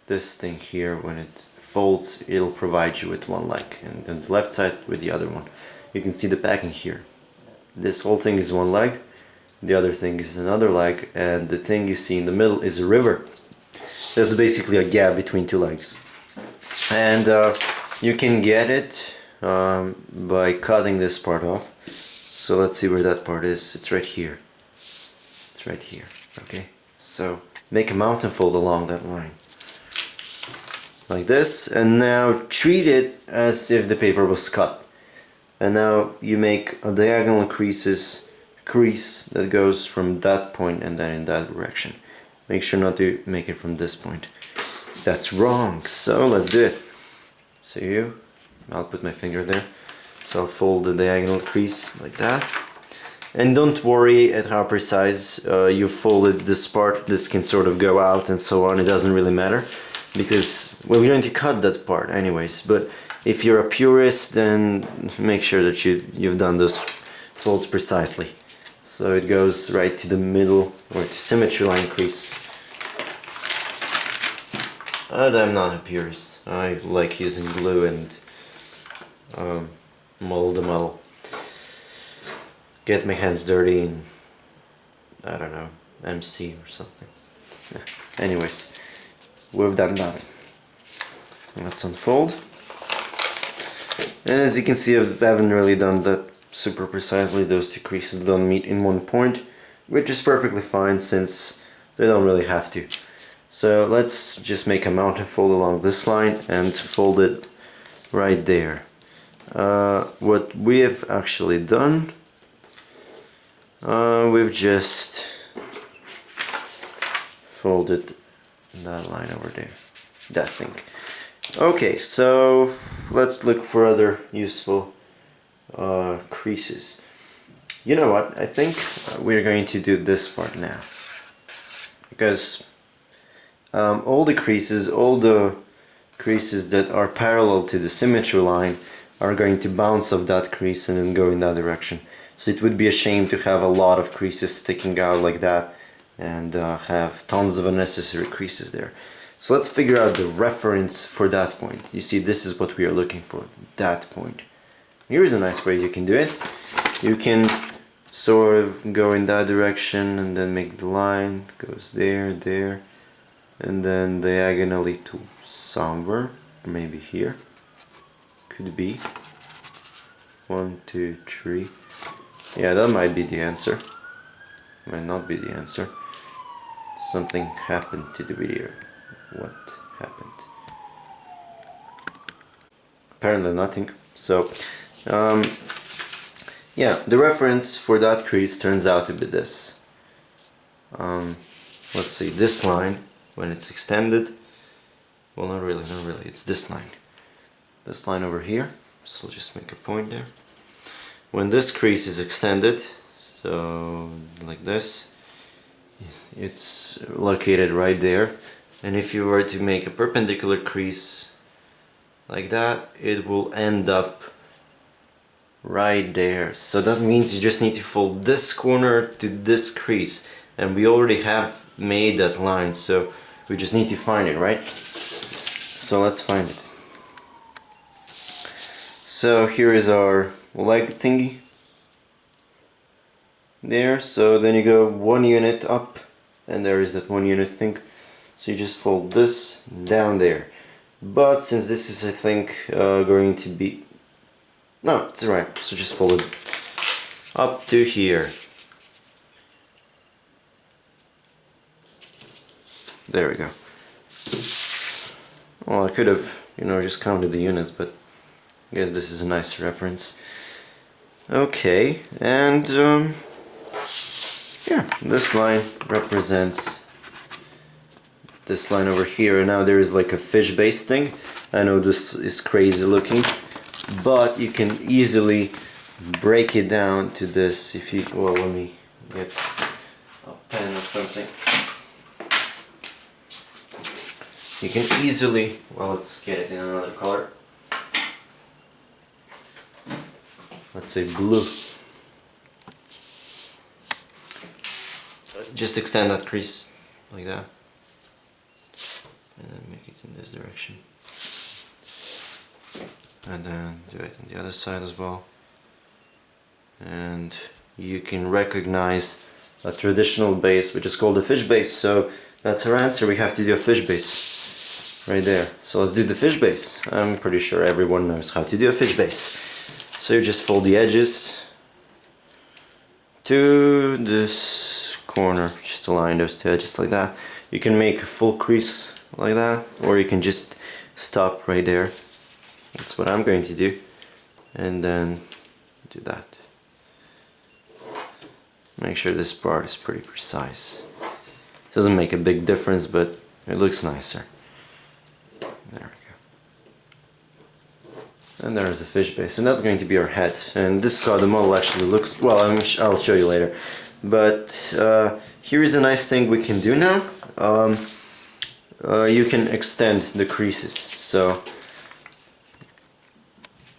A: this thing here, when it folds, it'll provide you with 1 leg, and then the left side with the other one. You can see the packing here. This whole thing is 1 leg, the other thing is another leg, and the thing you see in the middle is a river. That's basically a gap between 2 legs. And you can get it by cutting this part off. So let's see where that part is. It's right here. It's right here. Okay. So make a mountain fold along that line. Like this. And now treat it as if the paper was cut. And now you make a diagonal crease that goes from that point and then in that direction. Make sure not to make it from this point. That's wrong. So let's do it. So I'll put my finger there. So I'll fold the diagonal crease like that. And don't worry at how precise you folded this part. This can sort of go out and so on. It doesn't really matter because we're going to cut that part anyways. But if you're a purist, then make sure that you've done those folds precisely. So it goes right to the middle or to symmetry line crease. And I'm not a purist. I like using glue and mold the model. Get my hands dirty in, I don't know, MC or something. Yeah. Anyways, we've done that. Let's unfold. And as you can see, I haven't really done that super precisely. Those 2 creases don't meet in 1 point, which is perfectly fine since they don't really have to. So let's just make a mountain fold along this line and fold it right there. What we have actually done, we've just folded that line over there, that thing. Okay, so let's look for other useful creases. You know what, I think we're going to do this part now, because all the creases that are parallel to the symmetry line are going to bounce off that crease and then go in that direction. So it would be a shame to have a lot of creases sticking out like that and have tons of unnecessary creases there. So let's figure out the reference for that point. You see, this is what we are looking for, that point. Here's a nice way you can do it. You can sort of go in that direction and then make the line, goes there, there, and then diagonally to somewhere, maybe here. Could be 1, 2, 3. Yeah, that might be the answer. Might not be the answer. Something happened to the video. What happened? Apparently nothing. So yeah, the reference for that crease turns out to be this. Let's see, this line when it's extended. Well, not really, it's this line. This line over here. So I'll just make a point there. When this crease is extended, so like this, it's located right there, and if you were to make a perpendicular crease like that, it will end up right there. So that means you just need to fold this corner to this crease, and we already have made that line, so we just need to find it, right? So let's find it. So here is our leg thingy there. So then you go 1 unit up, and there is that 1 unit thing. So you just fold this down there. But since this is, I think, going to be... No, it's right. So just fold it up to here. There we go. Well, I could have, you know, just counted the units, but I guess this is a nice reference. Okay, and yeah, this line represents this line over here, and now there is like a fish base thing. I know this is crazy looking, but you can easily break it down to this if you... Well, let me get a pen or something. You can easily... Well, let's get it in another color. Let's say blue. Just extend that crease like that, and then make it in this direction, and then do it on the other side as well. And you can recognize a traditional base which is called a fish base, so that's our answer. We have to do a fish base right there. So let's do the fish base. I'm pretty sure everyone knows how to do a fish base. So you just fold the edges to this corner, just align those two edges like that. You can make a full crease like that, or you can just stop right there. That's what I'm going to do, and then do that. Make sure this part is pretty precise. Doesn't make a big difference, but it looks nicer. There we go. And there's the fish base, and that's going to be our head. And this is how the model actually looks. Well, I'll show you later. But here is a nice thing we can do now. You can extend the creases. So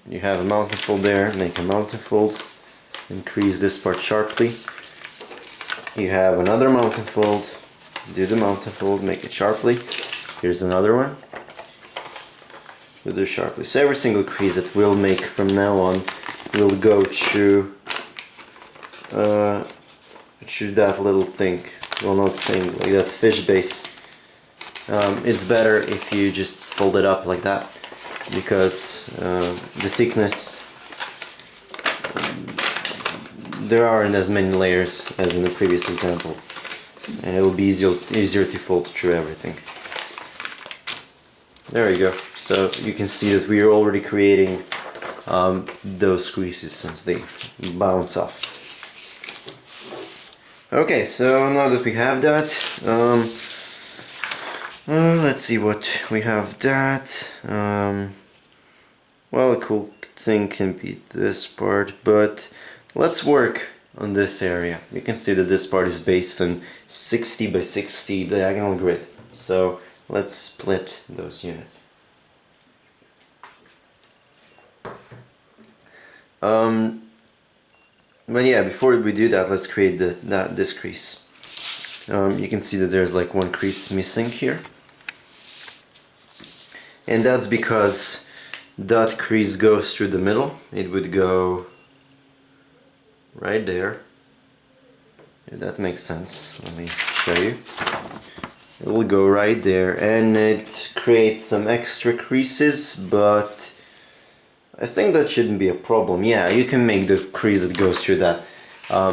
A: you have a mountain fold there, make a mountain fold, increase this part sharply. You have another mountain fold, do the mountain fold, make it sharply. Here's another one, do this sharply. So every single crease that we'll make from now on will go through that little thing. Well, not thing, like that fish base. It's better if you just fold it up like that, because the thickness, there aren't as many layers as in the previous example, and it will be easier to fold through everything. There we go. So you can see that we are already creating those creases since they bounce off. Okay, so now that we have that, let's see what we have that. Well, a cool thing can be this part, but let's work on this area. You can see that this part is based on 60 by 60 diagonal grid. So let's split those units. But yeah, before we do that, let's create this crease. You can see that there's like one crease missing here. And that's because that crease goes through the middle. It would go right there. If that makes sense, let me show you. It will go right there, and it creates some extra creases, but I think that shouldn't be a problem. Yeah, you can make the crease that goes through that.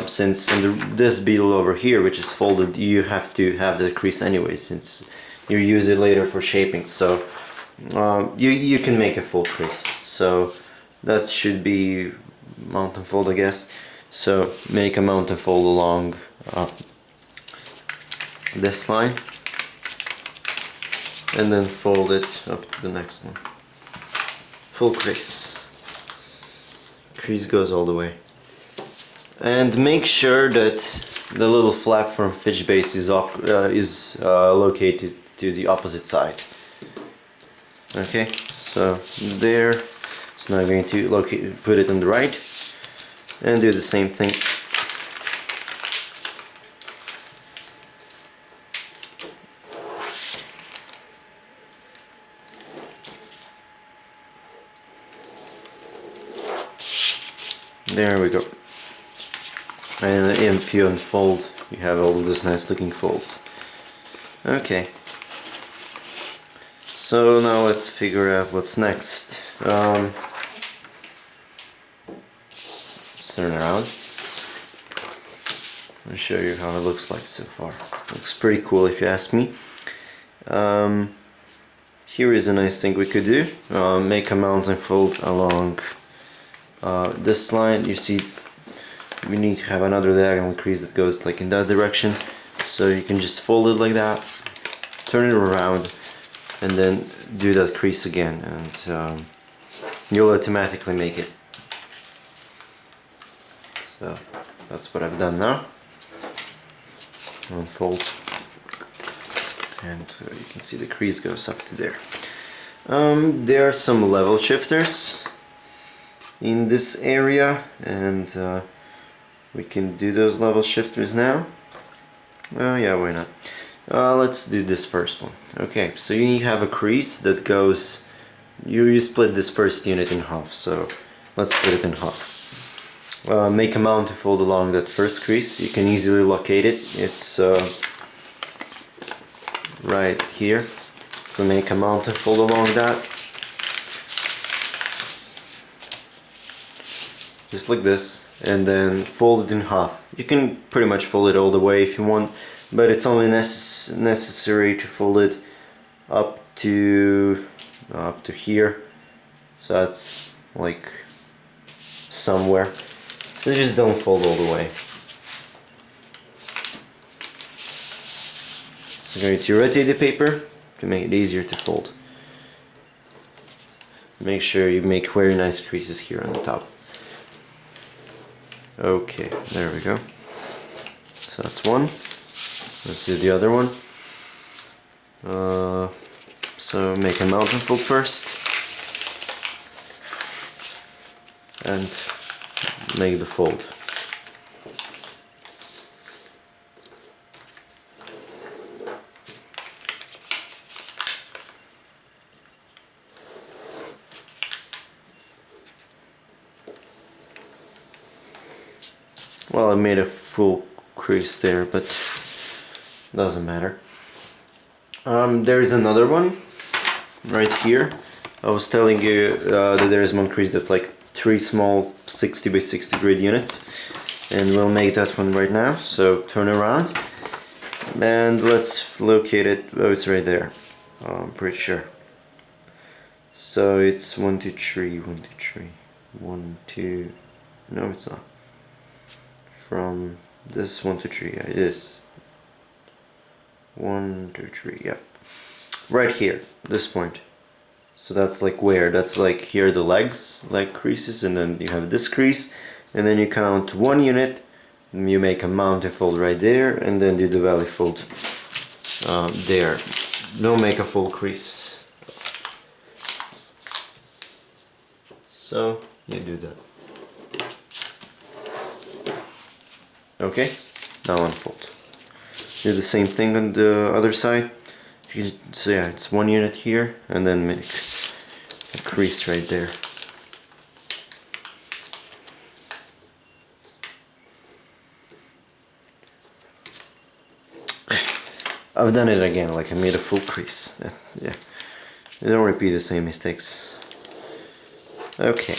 A: Since in this beetle over here, which is folded, you have to have the crease anyway, since you use it later for shaping. So you can make a full crease. So that should be mountain fold, I guess. So make a mountain fold along this line, and then fold it up to the next one. Full crease. Crease goes all the way. And make sure that the little flap from fish base is located to the opposite side. Okay, so there. So now I'm going to put it on the right and do the same thing. There we go. And if you unfold, you have all these nice looking folds. Okay. So now let's figure out what's next. Let's turn around. I'll show you how it looks like so far. Looks pretty cool if you ask me. Here is a nice thing we could do. Make a mountain fold along this line. You see we need to have another diagonal crease that goes like in that direction. So you can just fold it like that, turn it around, and then do that crease again, and you'll automatically make it. So that's what I've done now. Unfold, and you can see the crease goes up to there. There are some level shifters in this area, and we can do those level shifters now. Yeah, why not? Let's do this first one. Okay, so you have a crease that goes, you split this first unit in half, so let's split it in half. Make a mountain fold along that first crease. You can easily locate it. It's right here. So make a mountain fold along that. Just like this. And then fold it in half. You can pretty much fold it all the way if you want, but it's only necessary to fold it up to here. So that's like somewhere. So just don't fold all the way. So I'm going to rotate the paper to make it easier to fold. Make sure you make very nice creases here on the top. Okay, there we go. So that's one. Let's do the other one. So make a mountain fold first. And make the fold. Well, I made a full crease there, but doesn't matter. There's another one right here. I was telling you that there is one crease that's like 3 small 60 by 60 grid units, and we'll make that one right now. So turn around and let's locate it. Oh, it's right there. I'm pretty sure. So it's 1, 2, 3, 1, 2, 3, 1, 2. No, it's not. From this 1, 2, 3, yeah, it is 1, 2, 3, yeah, right here, this point. So that's like where? That's like here the legs, leg creases, and then you have this crease, and then you count 1 unit, and you make a mountain fold right there, and then do the valley fold there. Don't make a full crease. So you do that. Okay, now unfold. Do the same thing on the other side. So yeah, it's 1 unit here, and then make a crease right there. I've done it again, like I made a full crease. Yeah, you don't repeat the same mistakes. Okay.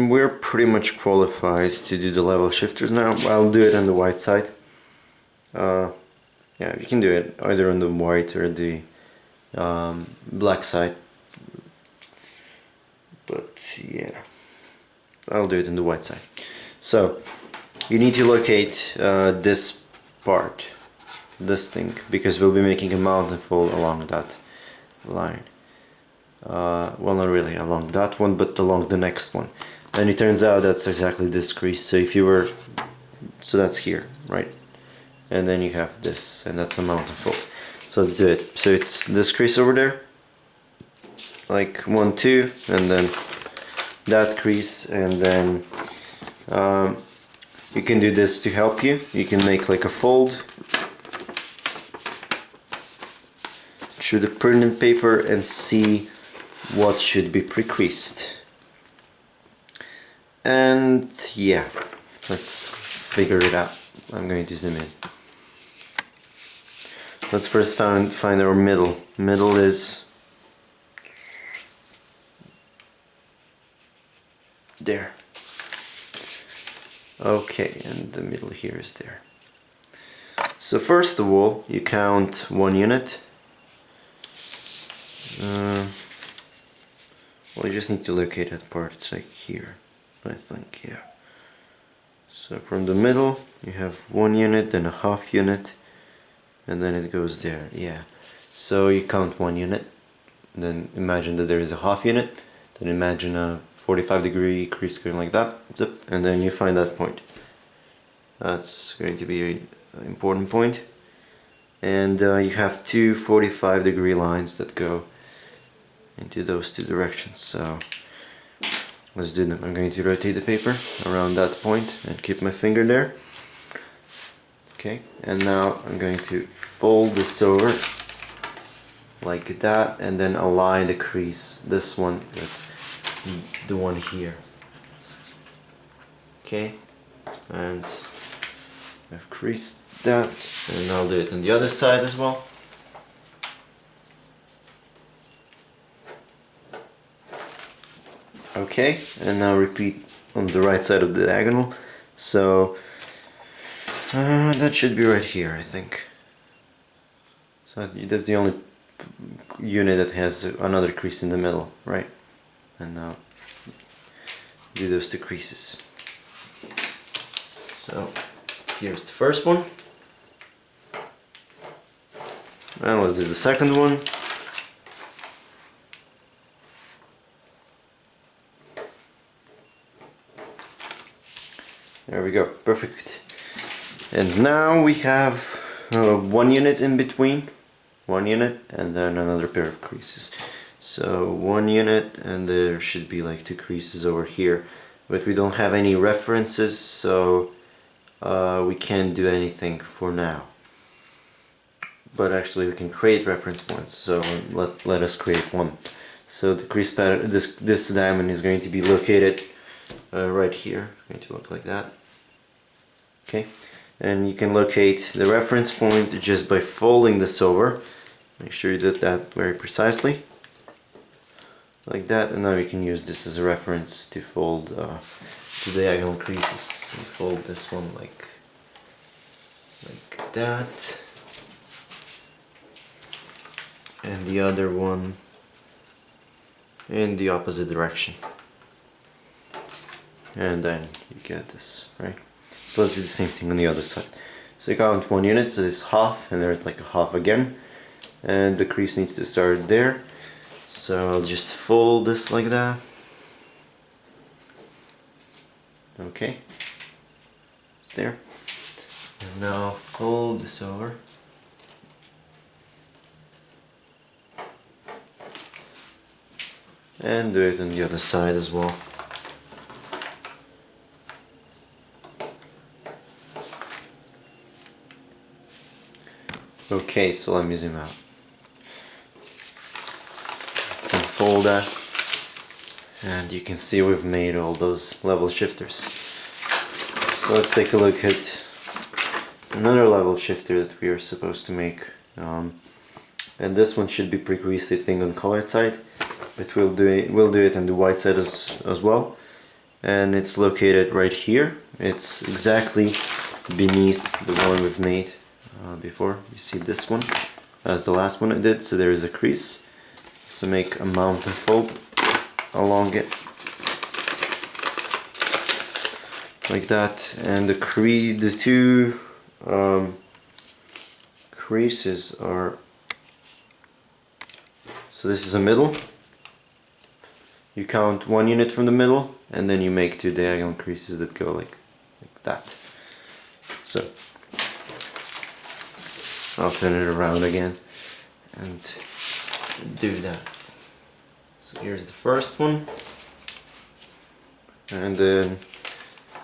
A: We're pretty much qualified to do the level shifters now. I'll do it on the white side. Yeah, you can do it either on the white or the black side. But yeah, I'll do it on the white side. So you need to locate this part, this thing, because we'll be making a mountain fold along that line. Well, not really along that one, but along the next one. And it turns out that's exactly this crease. So if you were, so that's here, right? And then you have this, and that's a mountain fold. So let's do it. So it's this crease over there, like 1, 2, and then that crease, and then you can do this to help you. You can make like a fold through the printed paper and see what should be pre-creased. And yeah, let's figure it out. I'm going to zoom in. Let's first find our middle. Middle is there. Okay, and the middle here is there. So first of all, you count 1 unit. Well, you just need to locate that part. It's like here, I think, yeah. So from the middle, you have 1 unit, then a half unit, and then it goes there, yeah. So you count 1 unit, then imagine that there is a half unit, then imagine a 45-degree crease going like that, zip, and then you find that point. That's going to be an important point. And you have 2 45-degree lines that go into those 2 directions. So let's do them. I'm going to rotate the paper around that point and keep my finger there. Okay, and now I'm going to fold this over like that, and then align the crease, this one with the one here. Okay, and I've creased that, and I'll do it on the other side as well. Okay, and now repeat on the right side of the diagonal. So that should be right here, I think. So that's the only unit that has another crease in the middle, right? And now do those 2 creases. So here's the first one, and let's do the second one. There we go, perfect. And now we have 1 unit in between, 1 unit, and then another pair of creases. So 1 unit, and there should be like 2 creases over here, but we don't have any references, so we can't do anything for now. But actually we can create reference points, so let us create one. So the crease pattern, this diamond is going to be located right here. It's going to look like that. Okay, and you can locate the reference point just by folding this over. Make sure you did that very precisely, like that, and now we can use this as a reference to fold the diagonal creases. So fold this one like that, and the other one in the opposite direction, and then you get this, right? So let's do the same thing on the other side. So you count 1 unit, so it's half, and there's like a half again, and the crease needs to start there. So I'll just fold this like that. Okay, it's there. And now fold this over. And do it on the other side as well. Okay, so let me zoom out. Let's unfold that, and you can see we've made all those level shifters. So let's take a look at another level shifter that we are supposed to make. And this one should be pre-creased, I think, on the colored side, but we'll do it on the white side as well. And it's located right here. It's exactly beneath the one we've made before. You see this one as the last one I did, so there is a crease. So make a mountain fold along it like that, and the 2 creases are, so this is a middle, you count 1 unit from the middle, and then you make 2 diagonal creases that go like that. So I'll turn it around again and do that. So here's the first one, and then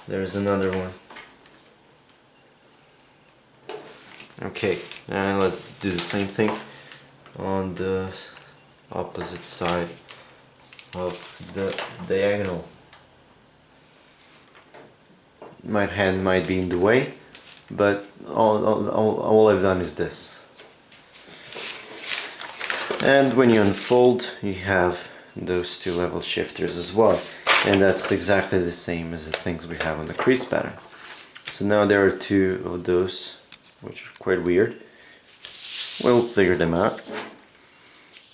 A: there's another one. Okay, and let's do the same thing on the opposite side of the diagonal. My hand might be in the way, but all I've done is this. And when you unfold, you have those 2 level shifters as well, and that's exactly the same as the things we have on the crease pattern. So now there are 2 of those, which are quite weird. We'll figure them out.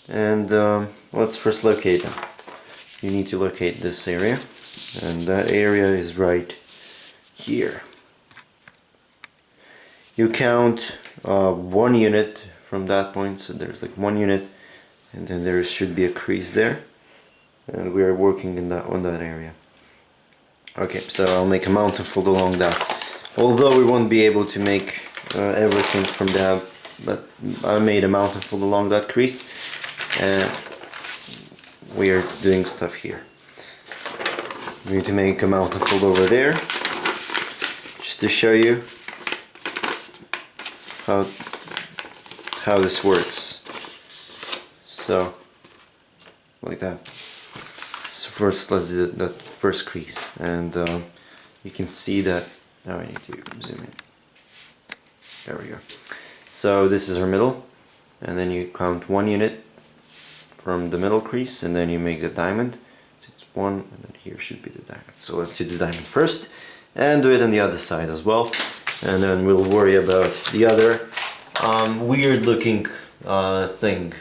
A: And let's first locate them. You need to locate this area, and that area is right here. You count 1 unit from that point, so there's like 1 unit, and then there should be a crease there, and we are working in on that area. Okay, so I'll make a mountain fold along that. Although we won't be able to make everything from that, but I made a mountain fold along that crease, and we are doing stuff here. We need to make a mountain fold over there, just to show you how this works. So like that. So first let's do that first crease, and you can see that. Now I need to zoom in. There we go. So this is our middle, and then you count 1 unit from the middle crease, and then you make the diamond. So it's 1, and then here should be the diamond. So let's do the diamond first, and do it on the other side as well, and then we'll worry about the other weird looking thing.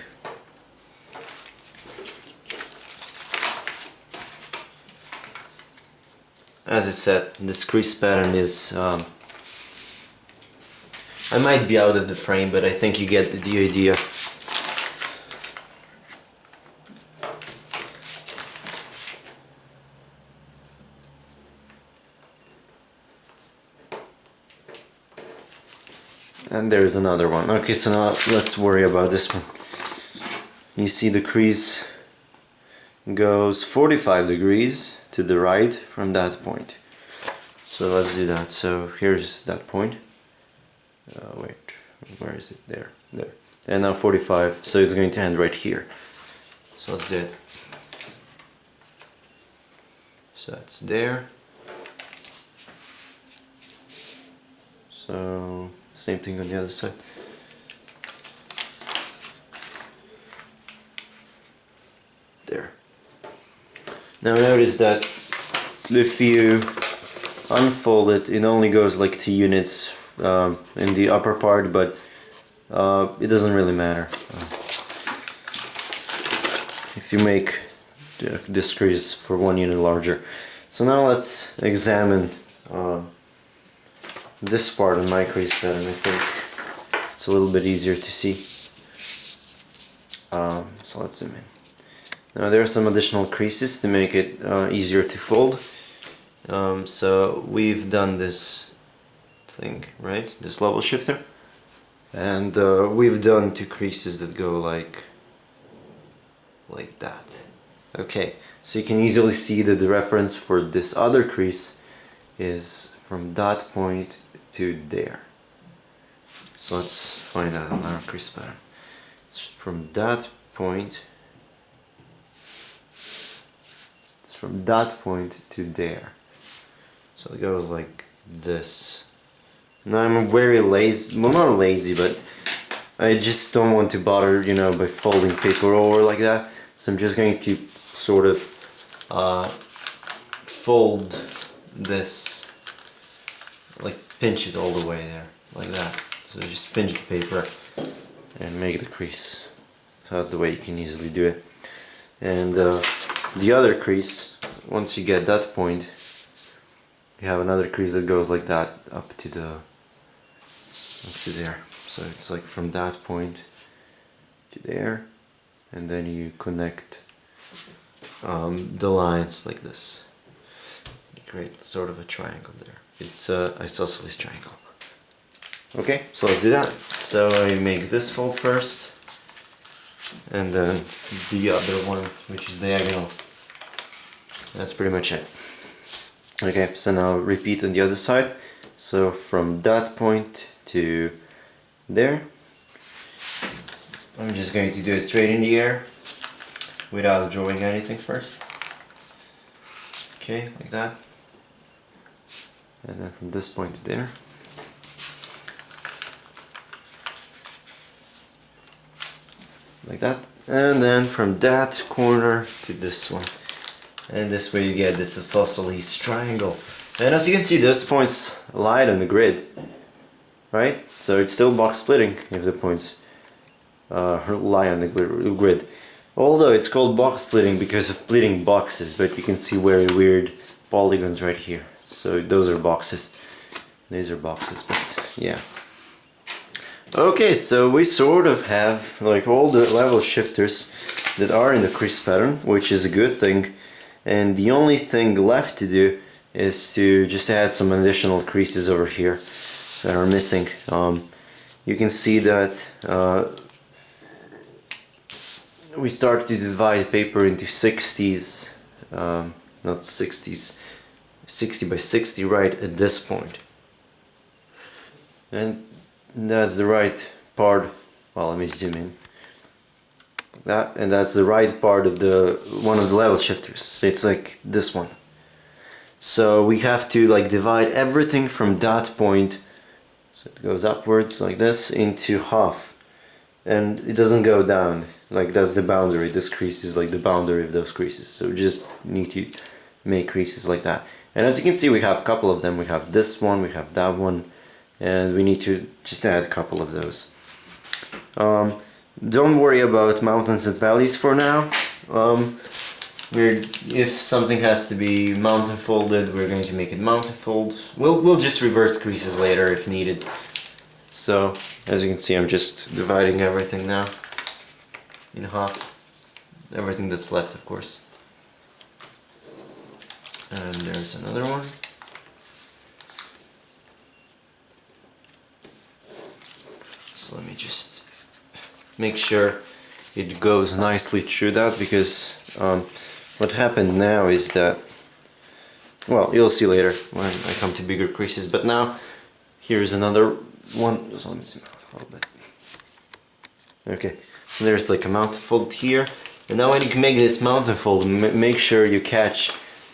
A: As I said, this crease pattern is I might be out of the frame, but I think you get the idea. And there's another one. Okay, so now let's worry about this one. You see the crease goes 45 degrees to the right from that point. So let's do that. So here's that point. Wait, where is it? There. And now 45, so it's going to end right here. So let's do it. So that's there. So same thing on the other side. There. Now notice that if you unfold it, it only goes like 2 units in the upper part, but it doesn't really matter. If you make this crease for 1 unit larger. So now let's examine this part of my crease pattern. I think it's a little bit easier to see. So let's zoom in. Now there are some additional creases to make it easier to fold. So we've done this thing, right? This level shifter. And we've done 2 creases that go like that. Okay, so you can easily see that the reference for this other crease is from that point to there. So let's find that on our crease pattern. It's from that point. It's from that point to there. So it goes like this. Now I'm very lazy, well, not lazy, but I just don't want to bother, you know, by folding paper over like that. So I'm just going to sort of fold this, like pinch it all the way there, like that. So just pinch the paper and make the crease. So that's the way you can easily do it. And the other crease, once you get that point, you have another crease that goes like that up to there. So it's like from that point to there, and then you connect the lines like this. You create sort of a triangle there. It's an isosceles triangle. Okay, so let's do that. So I make this fold first, and then the other one, which is diagonal. That's pretty much it. Okay, so now repeat on the other side. So from that point to there, I'm just going to do it straight in the air without drawing anything first. Okay, like that. And then from this point to there. Like that. And then from that corner to this one. And this way you get this isosceles triangle. And as you can see, those points lie on the grid, right? So it's still box splitting if the points lie on the grid. Although it's called box splitting because of splitting boxes, but you can see very weird polygons right here. So those are boxes. These are boxes, but yeah. Okay, so we sort of have like all the level shifters that are in the crease pattern, which is a good thing. And the only thing left to do is to just add some additional creases over here that are missing. You can see that we start to divide paper into 60s, not 60s, 60 by 60 right at this point. And that's the right part. Well, let me zoom in. And that's the right part of one of the level shifters. It's like this one. So we have to like divide everything from that point, so it goes upwards like this, into half, and it doesn't go down. Like that's the boundary. This crease is like the boundary of those creases. So we just need to make creases like that. And as you can see, we have a couple of them. We have this one, we have that one, and we need to just add a couple of those. Don't worry about mountains and valleys for now. If something has to be mountain folded, we're going to make it mountain fold. We'll just reverse creases later if needed. So as you can see, I'm just dividing everything now in half. Everything that's left, of course. And there's another one. So let me just make sure it goes nicely through that, because what happened now is that, well, you'll see later when I come to bigger creases, but now here's another one. So let me see a little bit. Okay, so there's like a mountain fold here, and now when you can make this mountain fold, make sure you catch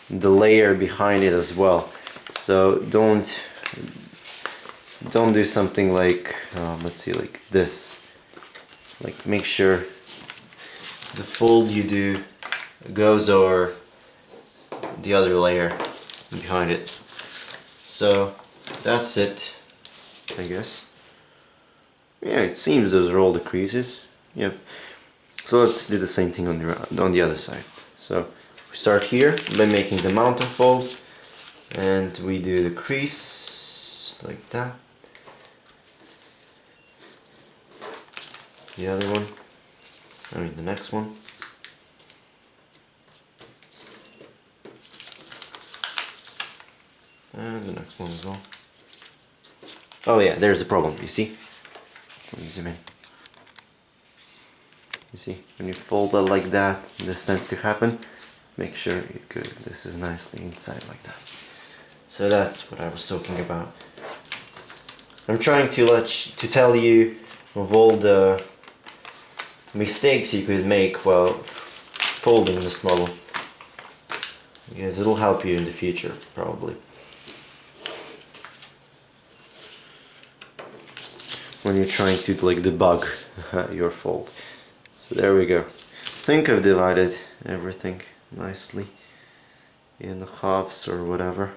A: the layer behind it as well. So don't do something like let's see, like this. Like make sure the fold you do goes over the other layer behind it. So that's it, I guess. Yeah, it seems those are all the creases. Yep. So let's do the same thing on the other side. So we start here by making the mountain fold, and we do the crease like that. The other one, I mean the next one. And the next one as well. Oh yeah, there's a problem, you see? Let me zoom in. You see, when you fold it like that, this tends to happen. Make sure this is nicely inside like that. So that's what I was talking about. I'm trying to tell you of all the mistakes you could make while folding this model, because it'll help you in the future, probably. When you're trying to like debug your fold. So there we go. I think I've divided everything nicely in the halves or whatever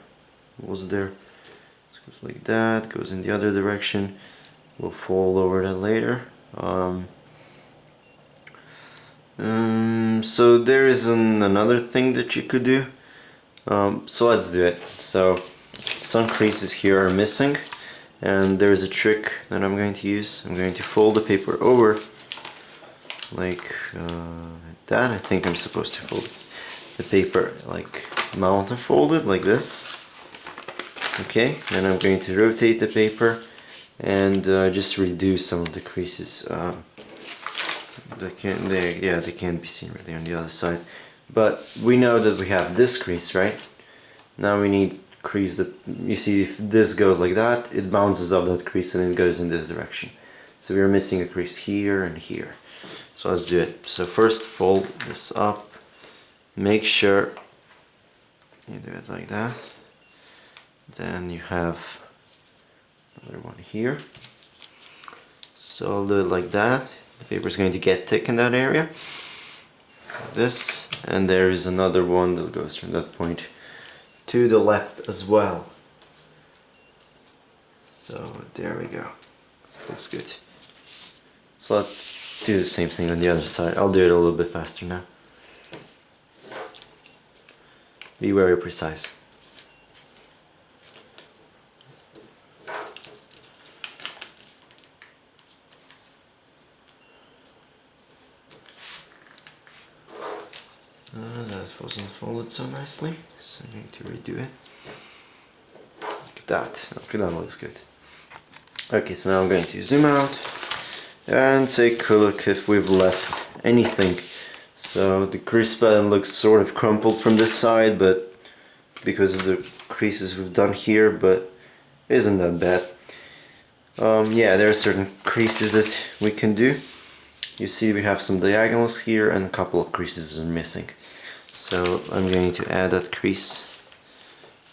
A: was there. It goes like that, goes in the other direction. We'll fold over that later. So there is another thing that you could do. So let's do it. So some creases here are missing, and there's a trick that I'm going to use. I'm going to fold the paper over like that. I think I'm supposed to fold it the paper like mount and fold it like this. Okay, then I'm going to rotate the paper and just reduce some of the creases. They can't be seen really on the other side. But we know that we have this crease, right? Now we need crease that, you see, if this goes like that, it bounces off that crease and it goes in this direction. So we're missing a crease here and here. So let's do it. So first fold this up, make sure you do it like that. Then you have another one here. So I'll do it like that. The paper is going to get thick in that area. This, and there is another one that goes from that point to the left as well. So there we go. Looks good. So let's do the same thing on the other side. I'll do it a little bit faster now. Be very precise. That wasn't folded so nicely, so I need to redo it. Look at that. Okay, that looks good. Okay, so now I'm going to zoom out and take a look if we've left anything. So the crease pattern looks sort of crumpled from this side, but because of the creases we've done here, but isn't that bad. Yeah, there are certain creases that we can do. You see we have some diagonals here and a couple of creases are missing. So I'm going to add that crease.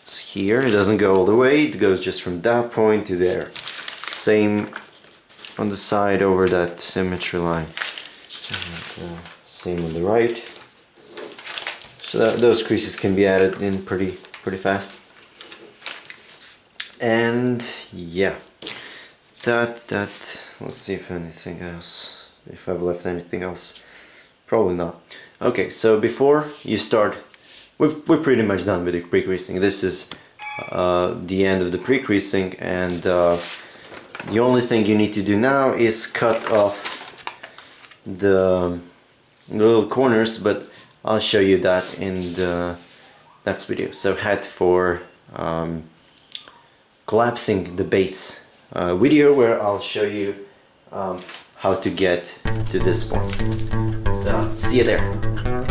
A: It's here, it doesn't go all the way, it goes just from that point to there. Same on the side over that symmetry line. And, same on the right. So those creases can be added in pretty fast. And yeah, let's see if anything else, if I've left anything else. Probably not. Okay, so before you start, we're pretty much done with the pre-creasing. This is the end of the pre-creasing, and the only thing you need to do now is cut off the little corners, but I'll show you that in the next video. So head for collapsing the base video, where I'll show you how to get to this point. So see you there.